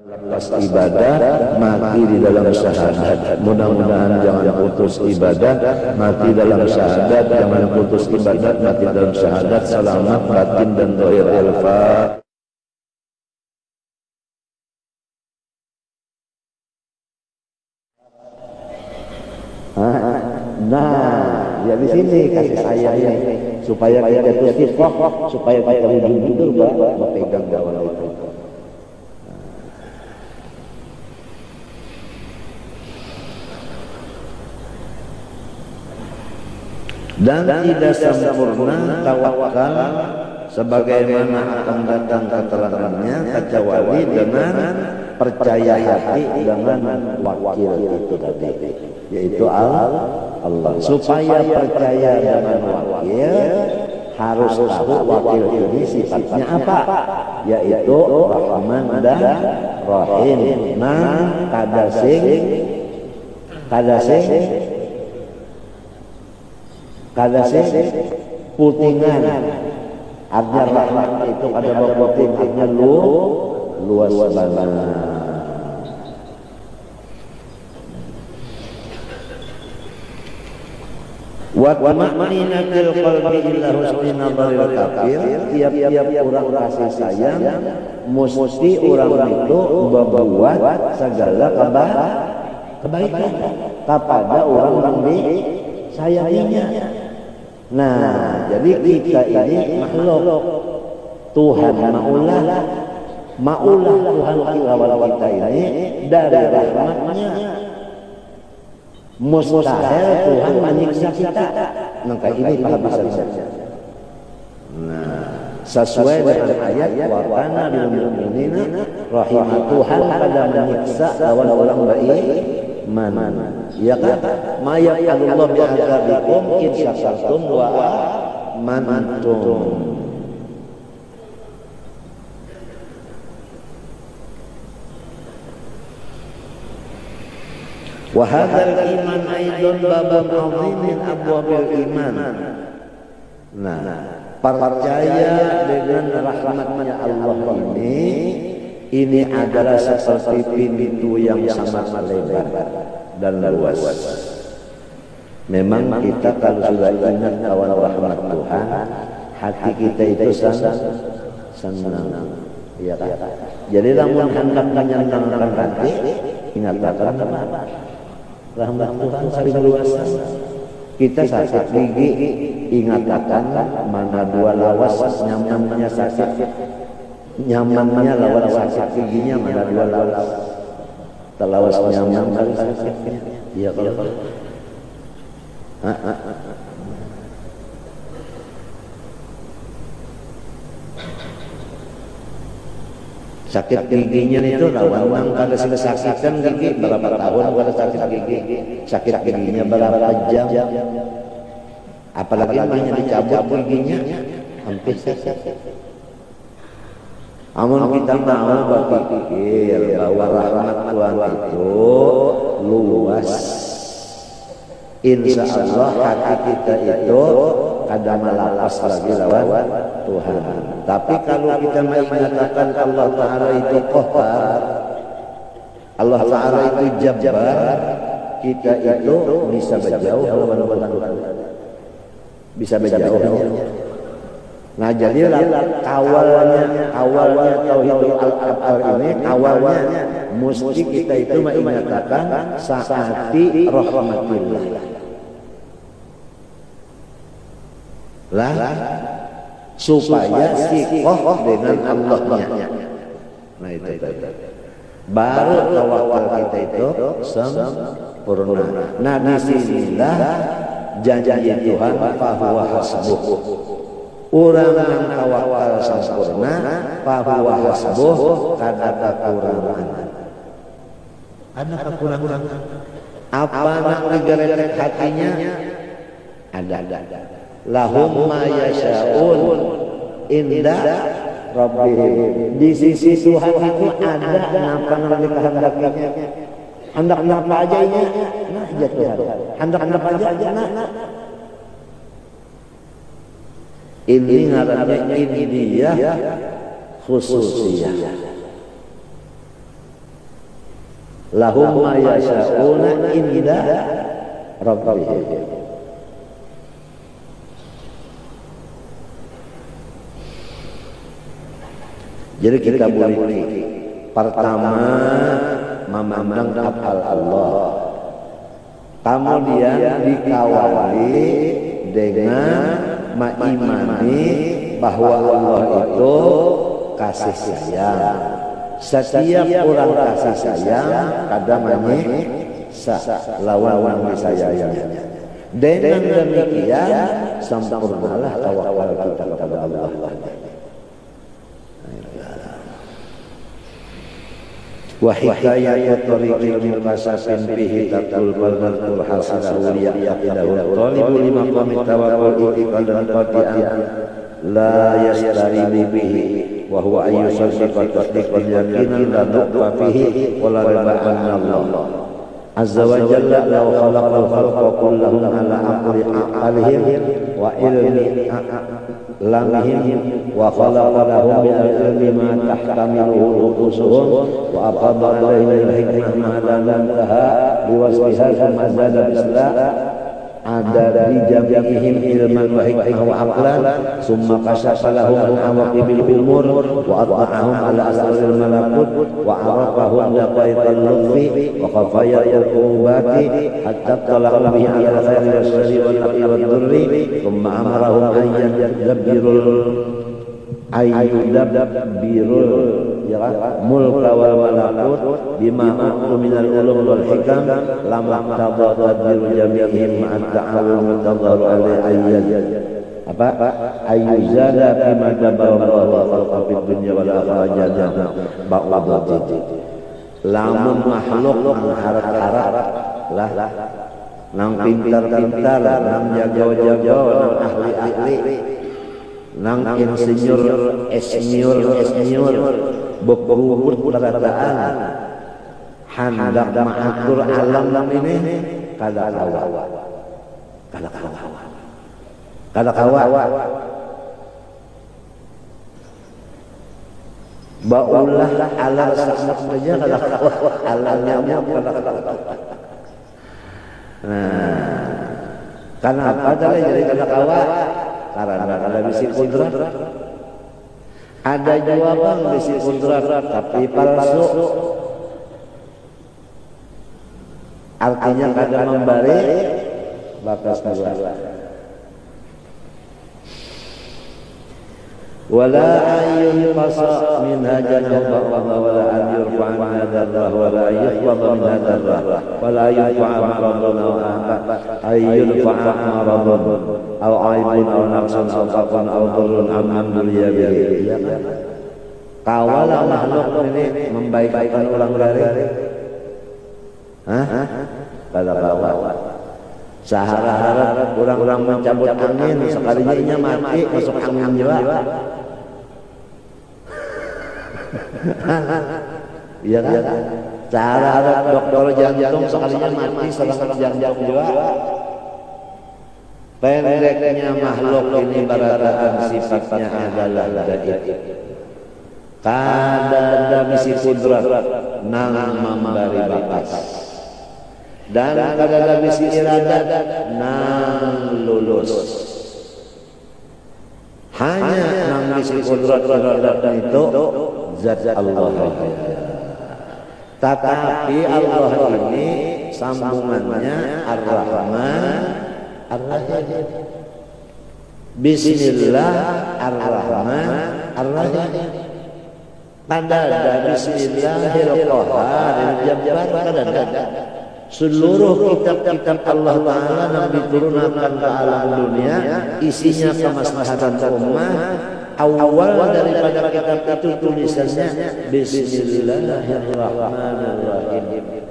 lepas ibadah mati di dalam syahadat. Mudah-mudahan jangan putus ibadah mati dalam syahadat, jangan putus ibadah mati dalam syahadat, selamat batin dan zahir. Al-Fatihah. Nah, ya di sini kasih sayang ini supaya kita terus istiqomah, supaya kita hidup berpegang dakwah itu. Dan tidak sempurna tawakal sebagaimana akan datang keterangannya kecuali dengan percaya hati dengan wakil itu tadi, yaitu Allah. Supaya percaya dengan wakil harus tahu wakil ini sifatnya apa, yaitu Rahman dan Rahim. Nah, kadasing putingan. Artinya rahmat itu ada puting, artinya luas banget. Wa ma'minatil qalbi illa husni nadharil kafir. Tiap-tiap orang kasih sayang mesti orang itu membuat segala kebaikan kepada orang yang disayanginya. Nah, jadi kita ini makhluk Tuhan maulah Tuhan kita ini dari rahmatnya mustahil Tuhan menyiksa kita. Maka ini kehabisan saja. Nah, sesuai dengan ayat wa kana lil mu'minina rahimah, Tuhan pada menyiksa lawan orang beriman. Ya kan? Ma ya'alullahu bi'adabikum in syakartum wa amantum. Wa hadzal iman aidon babun 'azim min abwabil iman. Nah, percaya dengan rahmatnya Allah ini adalah seperti pintu yang sangat lebar dan luas. Memang kita kalau sudah ingat kawan rahmat Tuhan, hati kita itu senang. Ya kan? Jadi lamun hendak menyenangkan hati, ingatkan apa? Rahmat Tuhan saling luas. Kita sakit gigi, ingatkan mana dua lawas nyamannya sakit, nyamannya lawan sakit giginya mana dua lawas. Terlawas nyaman kali sakitnya. Iya kalau sakit giginya itu rawan kada sakitkan gigi berapa tahun kada sakit gigi, sakit giginya berapa jam, apalagi banyak dicabut giginya hampir sakit. Amun kita mau berpikir bahwa rahmat Tuhan itu luas, insya Allah hati kita itu ada malapas lagi lawan Tuhan. Tapi kalau kita mengatakan Allah Ta'ala itu Qahhar, Allah Ta'ala itu Jabbar, kita itu bisa berjauh lawan Tuhan, bisa berjauh. Nah jadilah awalnya tauhidul al-af'al ini, awalnya mesti kita itu mengatakan saati rahmatillah lah, supaya sikoh dengan Allahnya. Nah itu baru tawakal kita itu sempurna. Nah disinilah janji Tuhan, fahuwa hasbuh. Orang yang tawakal sempurna, fahuwa hasbuh, kada kekurangan. Ada kekurangan. Apa nak digeretek hatinya? Ada. Lahum ma yasha'un inda rabbihim. Di sisi Tuhan itu ada apa yang dikehendakinya. Hendak apa aja ini? Nah, ya Tuhan. Hendak apa aja? Nah. Ini ngarannya indiyah khususiyah. Lahum ma yasha'una inda rabbihim. Jadi kita boleh pertama memandang af'al Allah, kemudian dikawali dengan mengimani bahwa Allah itu kasih sayang. Setiap orang kasih sayang kadang lawan disayang. Dengan demikian sempurnalah tawakal kita kepada Allah. Wa hikayatu tariqil muqasasin bihi taqul balnatul hasilahu liyaqidahu talibu lima qamit tawakkul iqadan qati'an la yastari bihi wa huwa ayyu saddiqa tasdiqan yaqinan la nuqfa fihi wa la riba Allah azza wa jalla law khalaqal khalqa kullahum ala aqli aqalihim wa ilmi lamihim wa khalaqa lahum bil ilmi ma tahtamiluhu uqusuhum wa aqada alaihim al-hikmah ma la muntaha biwasfiha thumma zada bisla ada di jami'ihim ilman wa hikmah wa aqlan thumma kashafa lahum an awaqibil umur wa ata'ahum ala asraril malakut wa arafahum daqaiqal lutfi wa khafayatul qubati hatta talaqu bihi ala khairi wasyari wal taqi wad durri thumma amarahum an yadabbirul ayyudabbirul mulka wal malakut bima aqlu minal ulum wal hikam lama tadha tadbiru jami'ihim ma'at ta'awun tadharu alaihi ayyuzada bima dabarallahu khalqa fid dunya wal akhirah ba'udati lamun makhluk mengharap-harap lah nang pintar-pintar nang jago-jago nang ahli-ahli nang insinyur esmiur berubut berataan hendak mengatur alam ini kada kawa baulah alam saja kada kawa alamnya kada kawa. Nah, kenapa jadi kada kawa? Karena ada bisi kudrat. Ada jawaban bisi kudrat tapi palsu. Artinya kada memberi bakas dua. Wala ayyun qasa min hajanahu ba'dha wala an yurfa min hadarrah wala yuqbad min hadarrah wala yurfa maradun ayyun fa'a maradun aw aibun aw naqsun aw faqan aw dhurrun amman duliya bihi. Kawalah makhluk ini membaikkan ulang dari kada kawa. Sahara-hara orang-orang mencabut angin sekalinya inya mati masuk angin juga. Iya kan? Sahara-hara dokter jantung sekalinya mati serangan jantung juga. Pendeknya makhluk ini barataan sifatnya adalah gaib. Kada misi kudrat nang memberi bakas. Dan kada misi iradat nang lulus. Hanya nang misi kudrat iradat itu zat Allah. Tetapi Allah ini sambungannya Ar-Rahman Ar-Rahim. Bismillah Ar-Rahman Ar-Rahim. Kada Bismillahirrahmanirrahim Jabbar kada. Seluruh kitab-kitab Allah Ta'ala yang diturunkan ke alam dunia isinya kemaslahatan ummah. Awal daripada kitab itu tulisannya Bismillahirrahmanirrahim.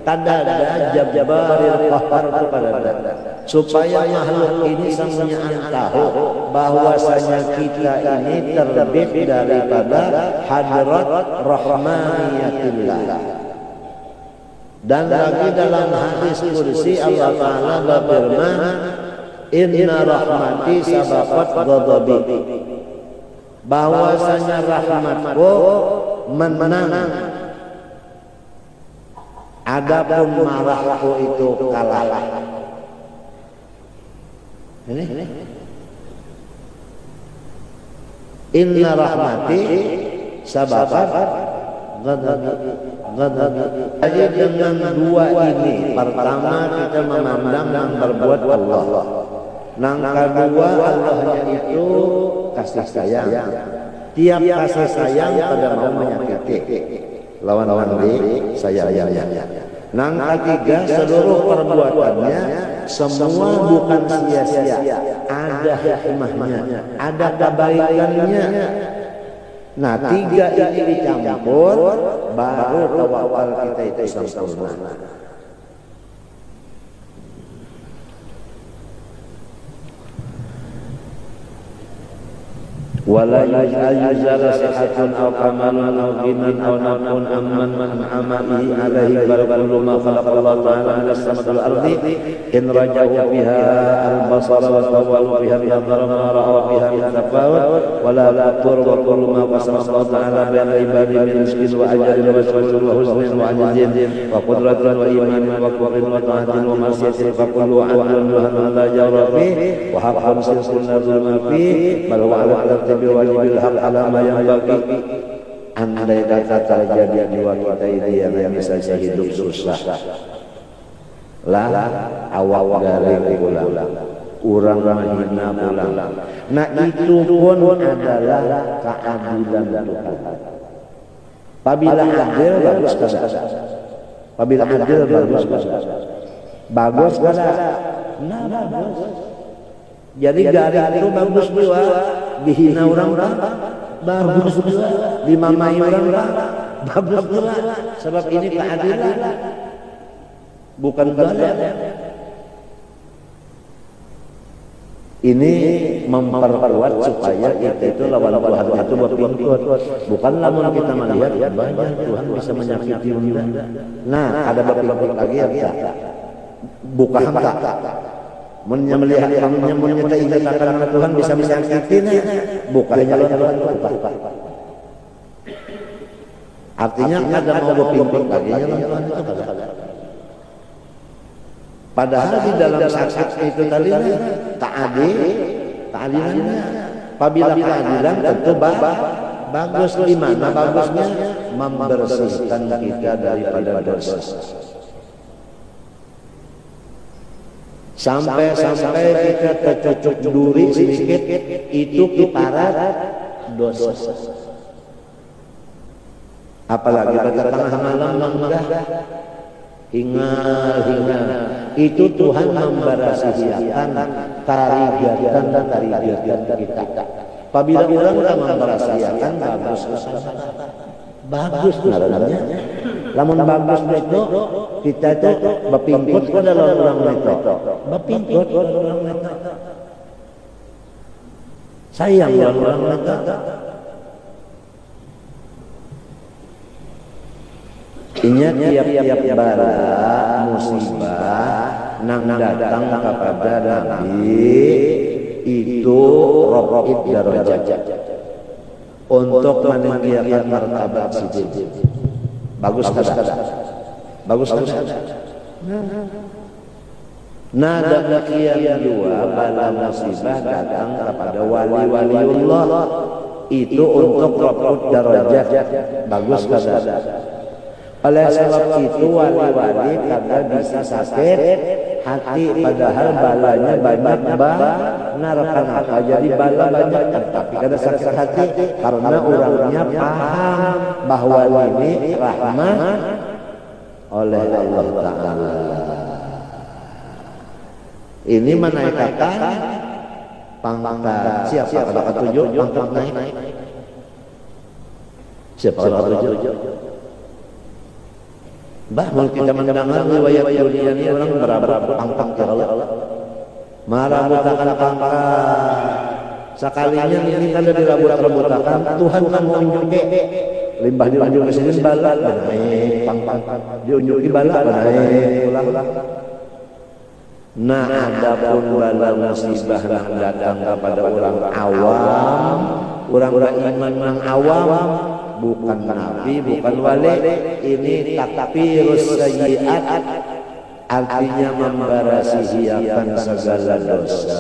Kada ada Jabbaril Qahhar kepada supaya makhluk ini semuanya tahu bahwasanya kita ini terbit daripada hadrat rahmaniyatillah. Dan lagi dalam hadis kursi Allah Ta'ala berfirman, inna rahmati sabaqat ghadabi, bahwasanya rahmatku menang, adapun marahku itu kalah. Ini inna rahmati sabaqat ghadabi. Jadi dengan dua ini, pertama kita memandang yang berbuat Allah, yang kedua Allahnya itu kasih sayang. Tiap kasih sayang pada mau menyakiti lawan-lawan di sayangnya. Yang ketiga seluruh perbuatannya semua bukan sia-sia, ada hikmahnya, ada kebaikannya. Nah, tiga ini dicampur baru tawakal kita itu sempurna. Wala yuzal sihatun aw kamalun aw ghinan aw nafun amman man amalihi alaihi kullu ma khalaqallahu ta'ala min as-samai wal ardi in raja'u biha al-basara wa tawallu biha an-nadhara ma ra'aw biha min tafawut wala taqur wa kullu ma qasama Allah ta'ala bayna ibadihi min rizqin wa ajalin wa syukurin wa husnin wa ajzin wa qudratin wa imanin wa quwwatin wa ta'atin wa ma'siyatin fa kullu 'adlun wa la jawra fihi wa haqqan sirrun zulma fihi bal huwa 'ala biwajibil haq ala ma yanbaghi. Andai kata terjadi jiwa kita ini yang misalnya hidup susah lah awak garing pulang, urang mahina pulang. Nah itu pun adalah keadilan Tuhan. Apabila adil bagus kada, apabila adil bagus kada, bagus kada, nah bagus. Jadi garing itu bagus juga, dihina orang bagus juga, dimamai orang bagus juga. Sebab ini keadilan, bukan zalim. Ini memperkuat supaya kita itu lawan Tuhan itu berpingkut. Bukan lamun kita melihat banyak Tuhan bisa menyakiti unda. Nah, ada berpingkut lagi yang buka hamka. Melihat menyertai kata Tuhan bisa menyakitinya, bukannya Tuhan buka. Artinya ada mau berpingping kakinya Tuhan itu kada. Padahal di dalam saksi itu tadi keadilannya. Apabila keadilan tentu bagus. Di mana bagusnya? Membersihkan kita daripada dosa. Sampai kita tercucuk duri sedikit itu kiparat dosa. Apalagi pada tengah malam menggah hingal itu Tuhan memberasiakan tarigatan kita. Apabila orang memberasiakan bagus namanya. Lamun bagus itu kita itu berpingkut pada orang itu. Berpingkut pada orang itu. Sayang orang itu. Ingat tiap-tiap bala musibah nang datang kepada Nabi itu raf'id darajat untuk meninggikan martabat siddiq. Bagus kada? Bagus kada? Nah demikian juga bala musibah datang kepada wali-waliullah itu untuk raf'ud darajat. Bagus kada? Oleh sebab itu wali-wali kada bisa sakit hati, padahal balanya banyak benar kenapa jadi bala banyak, tapi kada sakit hati karena orangnya paham bahwa ini rahmat oleh Allah Ta'ala. Ini menaikkan pangkat siapa kada ketujuh pangkat naik? Siapa kada ketujuh? Bah, mau kita mendengar riwayat dunia ini orang berapa pangkat ya Allah. Marah mutakan pangkat. Sekalinya ini kada dirabut-rabutakan, Tuhan kan mau unjuki. Limbah diunjuk ke sini bala naik pangkat. Diunjuki bala naik ulang. Nah, adapun bala musibah yang datang kepada orang awam, orang beriman yang awam, bukan nabi, bukan wali, ini takfirus sayyi'at, artinya membarasihiakan segala dosa.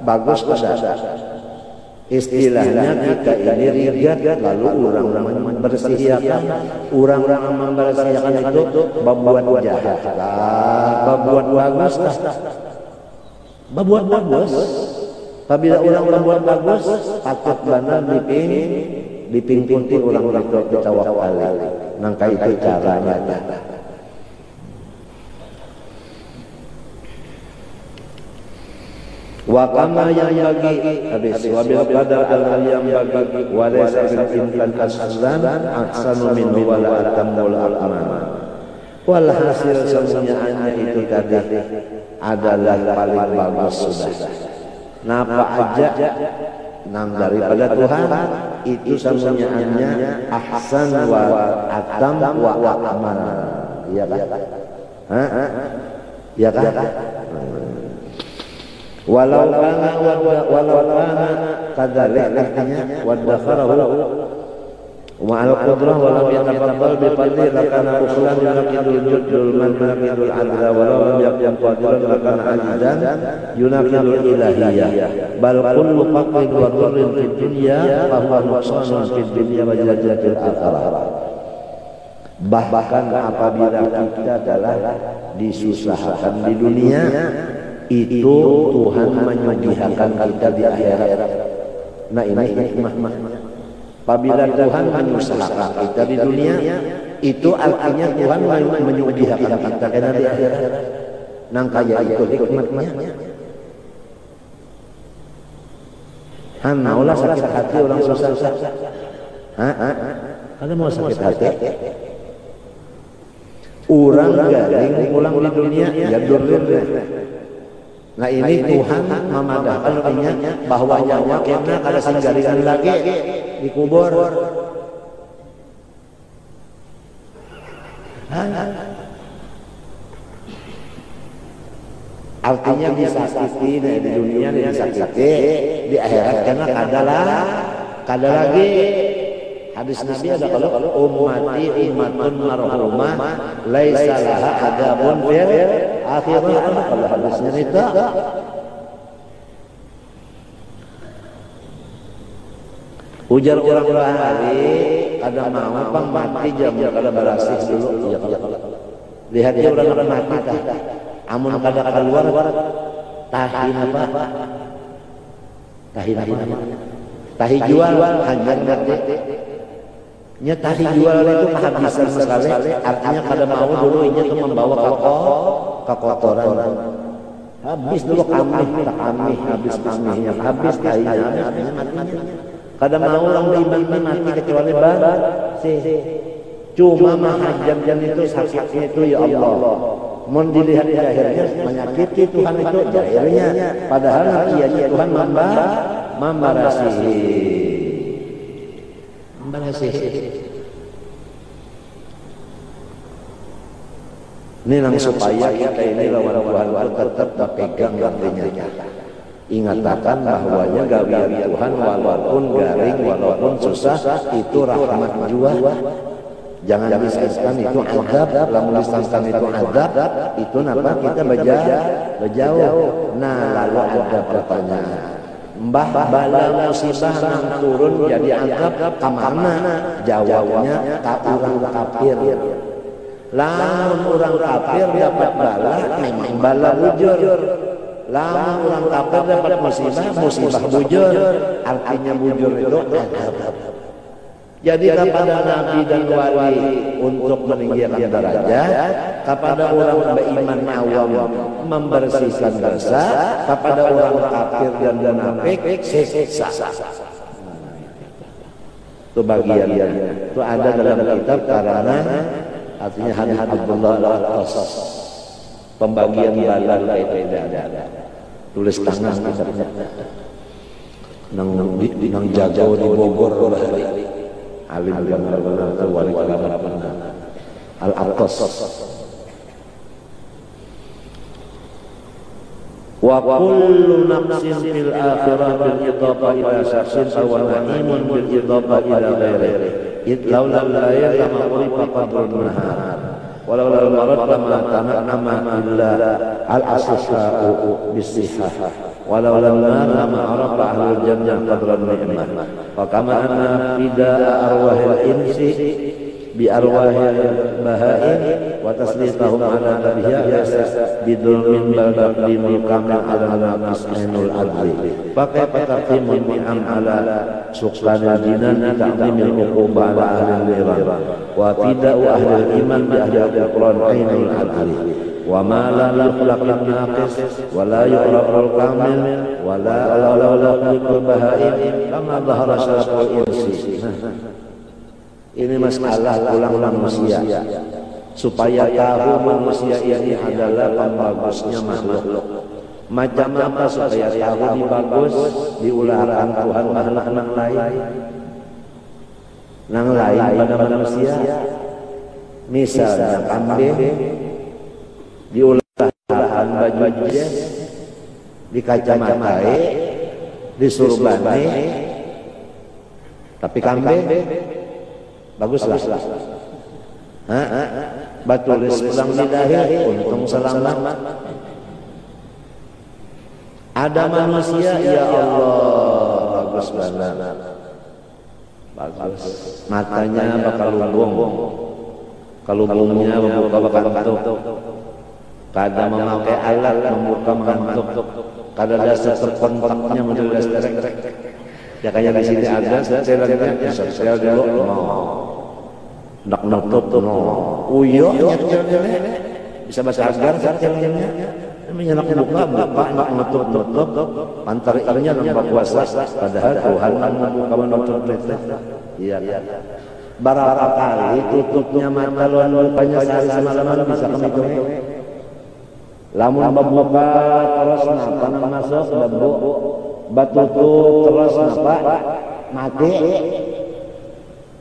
Bagus kada? Istilahnya kita ini rigat, lalu orang membersihiakan, orang membersihiakan itu berbuat jahat, berbuat bagus, berbuat bagus. Apabila orang berbuat bagus, patut benar dipingkunti orang-orang itu tawakal. Nangka itu caranya. Wa kama yang bagi habis wa bil qadar al yang bagi wa laysa bil imkan aslan ahsanu minhu wa la atamul aman. Wal hasil semuanya itu tadi adalah paling bagus sudah. Napa aja nang daripada Tuhan itu semuanya ahsan wa atam wa aman. Iya kan? Iya kan? Walau kana kadzalik artinya wadakharahu wa al-qudrah wa lam yatafaddal bi fadli lakana ukhlan yunaqidul juddul man yunaqidul adla wa lam yakun qadiran lakana ajizan yunaqidul ilahiyah bal kullu faqrin wa dhurrin fid dunya fa huwa nuqsanun fid dunya wa jazatil akhirah. Bahkan apabila kita adalah disusahkan di dunia, itu Tuhan menyuguhkan kita di akhirat. Nah ini hikmah. Apabila Tuhan menyusahkan kita di dunia, itu artinya Tuhan menyuguhkan kita karena di akhirat. Nang kaya itu hikmahnya. Hanaulah sakit hati orang susah. Ada mau sakit hati? Orang garing pulang di dunia ya durun. Nah ini Tuhan memadahkan artinya bahwa nyawa kita kada sanggaringan lagi dikubur. Artinya disakiti di dunia disakiti, di akhirat karena kada lagi. Hadis Nabi ada kalau ummati ummatun marhumah laisa laha adabun fil akhirah. Kalau hadisnya itu ujar orang bahari ada mau pang mati jam kada berasih dulu. Lihat dia orang mati tah. Amun kada keluar tahin apa? Tahin apa? Tahi jual hanya mati. Nyatahi jual itu kehabisan sekali, artinya kada mau dulu ini tuh membawa kekotoran. Habis dulu kami, habis kaminya, habis tahinya, habis matinya. Kada mau orang beriman mati kecuali cuma mahajam itu sakitnya itu ya Allah. Mau dilihat di akhirnya menyakiti Tuhan itu akhirnya, padahal nanti Tuhan membarasihi. Ini supaya kita ini lawan Tuhan itu tetap berpegang artinya. Ingatakan bahwanya gawian Tuhan walaupun garing, walaupun susah, itu rahmat jua. Jangan disangkan itu azab, lamun disangkan itu azab, itu napa kita bejauh. Nah, lalu ada pertanyaan. Mbah bala musibah nang turun jadi azab kamana? Jawabnya ka urang kafir. Lamun urang kafir dapat bala, memang bala bujur. Lamun urang kafir dapat musibah bujur. Artinya bujur itu azab. Jadi kepada Nabi dan wali untuk meninggikan derajat, kepada orang beriman awam membersihkan dosa, kepada orang kafir dan munafik siksa. Itu bagiannya. Itu ada dalam kitab karena artinya hadis Abdullah al-Atas. Pembagian balal itu tidak ada. Tulis tangan kitabnya. Nang jago di Bogor hari. Alim benar-benar wali al-Atas. Wa kullu nafsin fil akhirah bil idafah ila syaksin aw na'imun bil idafah ila ghairihi. Laula al-ayat lama urifa qadrun nahar. Walau lam marad lama tanama illa al-asihha'u bis-sihhah. Walau lam lama arafa ahlul jannah qadran ni'mah. Wa kama anna fida'a arwahil insi bi arwahil bahaim wa taslitahum ala tabiha yasa bidulmin bal taqdimul kamil ala naqis ainul adli. Pakai taqdimun ni'am ala suqlanil jinan ta'dimil uqubah ala ahlil niran. Wa fida'u ahlil iman bi ahlil Qur'an ainul adli. Wa ma la yukhlaqul naqis wa la yu'raful kamil wa la yukhlaqul bahaim kama dhahara syaraful insi. Ini masalah ulang manusia supaya tahu manusia ini adalah pembagusnya makhluk. Macam apa supaya tahu dibagus diulahkan Tuhan makhluk nang lain pada manusia. Misalnya kambing diulahkan baju jas, dikacamatai, disurbani, tapi kambing baguslah. Batulis pulang di dahi, untung selamat. Ada manusia, ya Allah, bagus banget. Bagus. Matanya bakal lumbung, kalubungnya membuka mengantuk. Kada memakai alat membuka mengantuk. Kada dasar terkontaknya model dasar. Ya kayak di sini ada, saya lihatnya, saya dulu nak nutup uyo bisa bahasa Arab caranya menyenak buka nak nutup pantar ikannya nampak puasa padahal Tuhan membuka menutup itu. Iya. Berapa kali tutupnya mata lawan lupanya sehari semalaman bisa kami hitung. Lamun membuka terus napa nang masuk debu batu terus napa mati.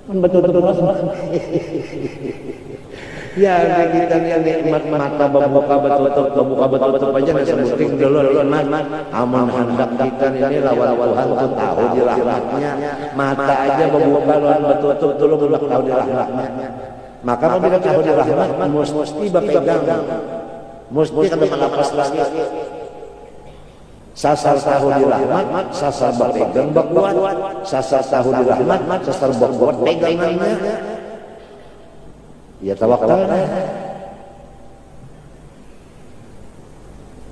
Betul terus. Ya kita lihat nikmat mata membuka betul aja nggak sebutin dulu nikmat. Amun hendak kita ini lawan Tuhan pun tahu di rahmatnya. Mata aja membuka lawan betul dulu belum tahu di rahmatnya. Maka apabila tahu di rahmat mesti berpegang, mesti kada melapas lagi. Sasar tahu di rahmat, sasar berpegang berkuat. Sasar tahu di rahmat, sasar berkuat pegangannya. Ya tawakal.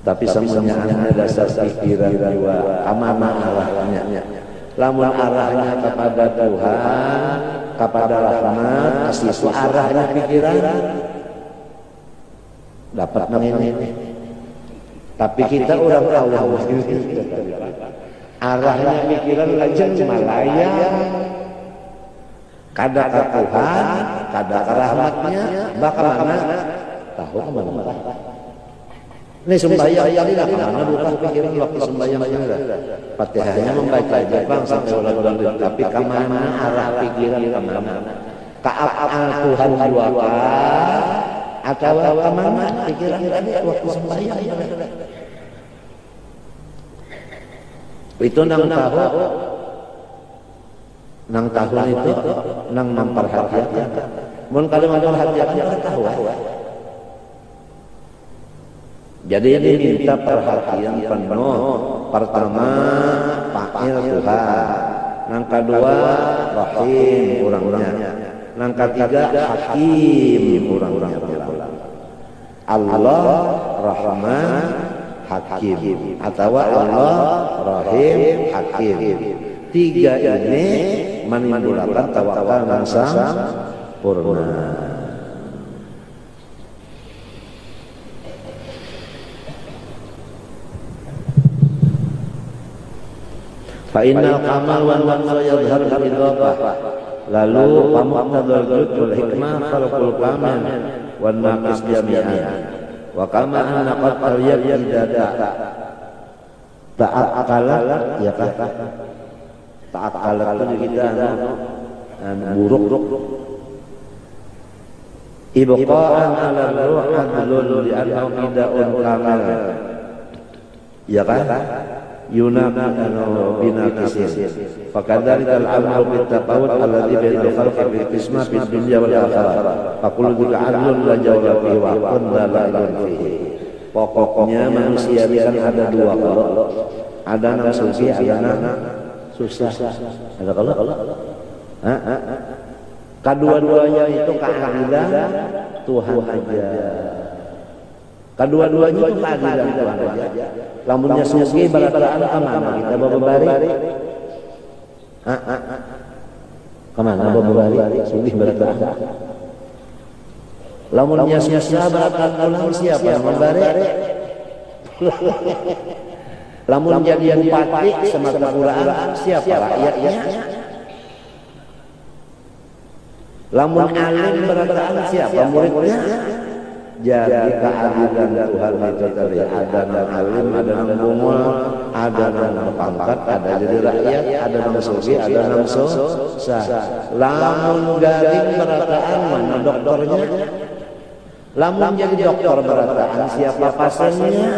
Tapi semuanya ada dasar pikiran jiwa. Amana arahnya. Lamun arahnya kepada Tuhan, kepada rahmat, itu arahnya pikiran. Dapat mengingat. Tapi kita orang awam arahnya pikiran lajeng malayang kada ke Tuhan, kada ke rahmatnya, bakal mana tahu kemana. Ini sembahyang ini lah kemana bukan pikiran waktu sembahyang ini lah. Fatihahnya membaca aja bang sampai ulang tapi kemana arah pikiran kemana? Keafal Tuhan jiwa atau kemana pikiran tadi waktu sembahyang itu nang tahu itu nang memperhatikan mun kalau memperhatikan tahu jadi diminta perhatian penuh. Pertama fa'il Tuhan, nang kedua rahim orangnya, nang ketiga hakim orang-orangnya. Allah Rahman Hakim atau Allah Rahim Hakim. Tiga ini menimbulkan tawakal yang sempurna. Fa'innal kamal wal naqsa yadhhar bil idhafah. Lalu pamuqtadal jud wal hikmah khalqul kamil wan naqis jami'an. Wa kama anna qad qaryat idza ta'aqqalat ya kah? Ta'aqqalat itu kita buruk. Ibqa'an 'ala ruh adlun li annahu bida'un kamil. Ya kah? Yunaqanu binaqisin fakadzalika al-'amalu bit-tafawut alladhi bainal khalqi bil qismah fid dunya wal akhirah faqul dzika 'adlun la jawra fihi wa qalla la ilma fihi. Pokoknya manusia kan ada dua kalau ada nang suci ada nang susah ada kalau kedua-duanya itu keadilan Tuhan aja. Kedua-duanya itu keadilan Tuhan aja. Lamunnya sugi barataan kemana kita babari? Kemana babari? Sugi barataan. Lamunnya susah barataan ulang siapa yang membari? Lamun jadi bupati Sumatera Utara siapa rakyatnya? Lamun alim barataan siapa muridnya? Jadi keadilan Tuhan itu tadi ada nang alim, ada nang bungul, ada nang pangkat, ada jadi rakyat, ada nang sugi, ada nang susah. Lamun garing berataan mana dokternya? Lamun jadi dokter berataan siapa pasiennya?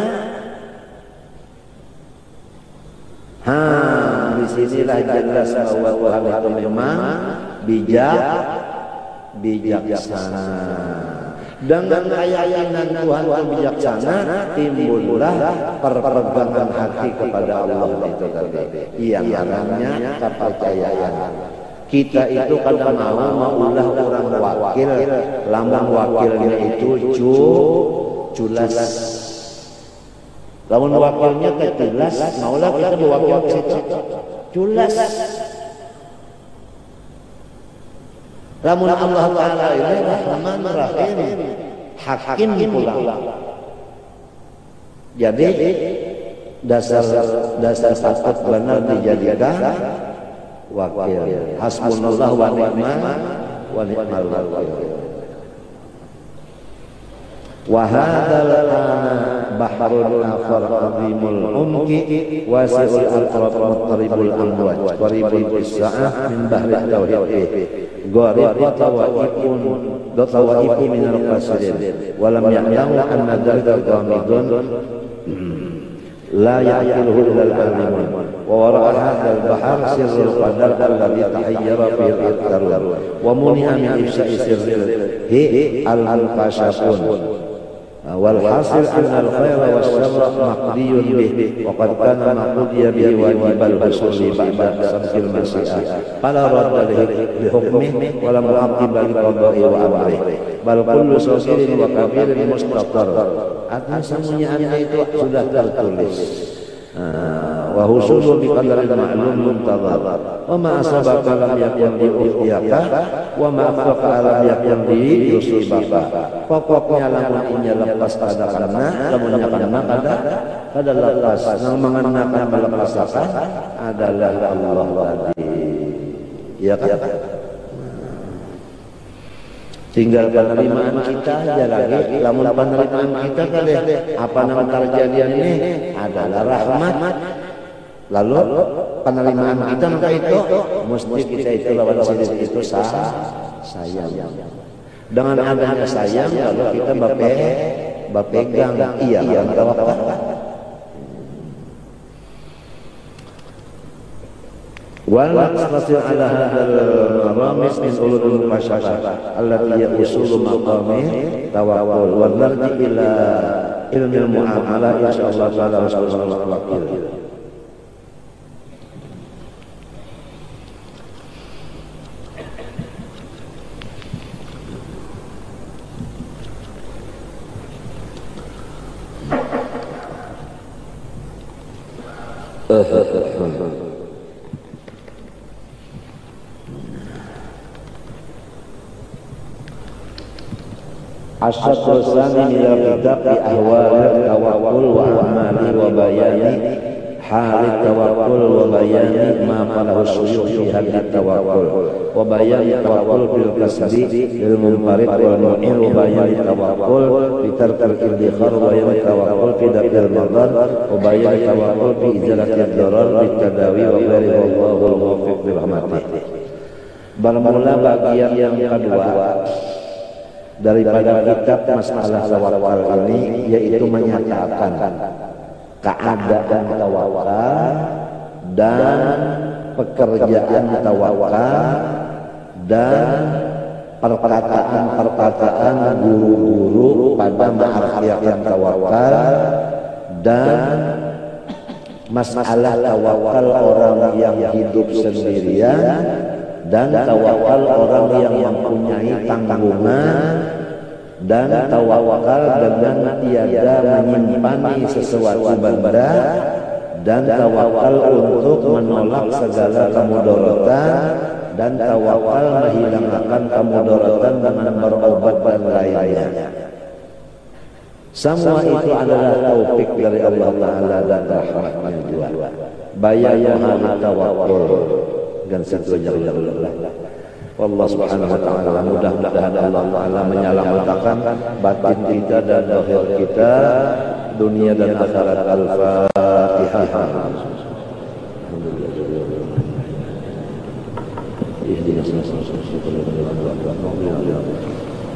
Di sinilah jelas bahwa Tuhan itu memang bijaksana. Dengan keyakinan Tuhan yang bijaksana timbullah perpegangan hati kepada Allah itu tadi. Yang namanya kepercayaan. Kita itu kadang maulah orang wakil, lamun wakilnya itu culas. Lamun wakilnya kejelas, maulah kita berwakil ke situ culas. Lamun Allah Ta'ala ini Rahman Rahim Hakim pula. Jadi dasar patut benar dijadikan wakil. Hasbunallah wa ni'mal wakil. Wa hadzal bahrul akhar azimul umki wasi'ul atraf muttaribul amwaj qaribul bisa'ah min bahri tauhid gharib tawaifun min al-qasirin wa lam ya'lamu anna dzalika ghamidun la yaqiluhu illa al-alimun wa wara'a hadzal bahr sirrul qadar alladhi tahayyara fihi al-aqdar wa muni'a min ifsa'i sirrihi al-kashafun. Walhasil anna al-khaira wasyarra maqdiyun bih wa qad kana maqdiya bihi wajibal husuli ba'da sabqil masyiah fala radda li hukmihi wa lam yu'aqib li qada'i wa amrihi bal kullu sagirin wa kabirin mustaqar. Artinya semuanya itu sudah tertulis. Wa husulu bi qadarin ma'lum muntazar wa ma asabaka lam yakun li uhtiyaka wa ma akhfaqa lam yakun li yusibaka. Pokoknya lamun inya lepas pada karena lamunnya kada lepas nang mengenakan melepasakan adalah Allah tadi. Ya kan? Tinggal penerimaan kita aja lagi. Lamun penerimaan kita kali apa nama kejadian ini adalah rahmat. Lalu penerimaan kita maka itu mesti kita itu lawan sirik itu sayang. Dengan adanya sayang lalu kita bapegang iya kan tawakal. Wal nastati ala hadzal maramis min ulul mufassarah allati ya usul maqami tawakkul wa narji ila ilmil muamalah insyaallah taala sallallahu alaihi wasallam. Asy-syatr tsani min al-kitab fi ahwal tawakkul wa amali wa bayani hal tawakkul wa bayani ma falahu syuyukh fi hadith tawakkul wa bayani tawakkul fil kasbi lil munfarid wal mu'in wa bayani tawakkul fi tarkil idkhar wa bayani tawakkul fi daf'il madar wa bayani tawakkul fi izalatil darar bit tadawi wa ghairi wallahu al-muwaffiq bi rahmatih. Bermula bagian yang kedua daripada kitab masalah tawakal ini, yaitu menyatakan keadaan tawakal dan pekerjaan tawakal dan perkataan guru-guru pada mengartikan tawakal dan masalah tawakal orang yang hidup sendirian dan tawakal orang yang mempunyai tanggungan dan tawakal dengan tiada menyimpan sesuatu benda dan tawakal untuk menolak segala kemudaratan dan tawakal menghilangkan kemudaratan dengan berobat dan lainnya. Semua itu adalah taufik dari Allah Ta'ala dan rahmatnya juga. Bayangkan tawakul dan seterusnya. Allah Subhanahu wa taala mudah-mudahan Allah Taala menyelamatkan batin kita dan zahir kita dunia dan akhirat. Al-Fatihah.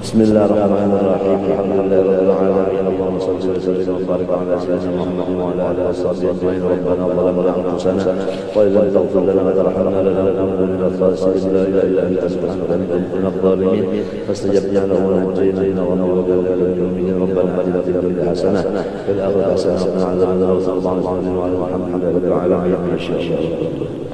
Bismillahirrahmanirrahim. Alhamdulillahirabbil alamin. Allahumma shalli wa sallim wa barik ala sayyidina Muhammad wa ala alihi washabbihi ajma'in. Rabbana zalamna anfusana wa illam taghfir lana wa tarhamna lanakunanna minal khasirin. La ilaha illa anta subhanaka inni kunna adh-dhalimin. Fastajabna lahu wa najaynahu wa nawwalna minal mu'minin. Rabbana atina fid dunya hasanah wa fil akhirati hasanah wa qina adhaban nar. Sallallahu alaihi wa sallam wa ala alihi wa sahbihi ajma'in.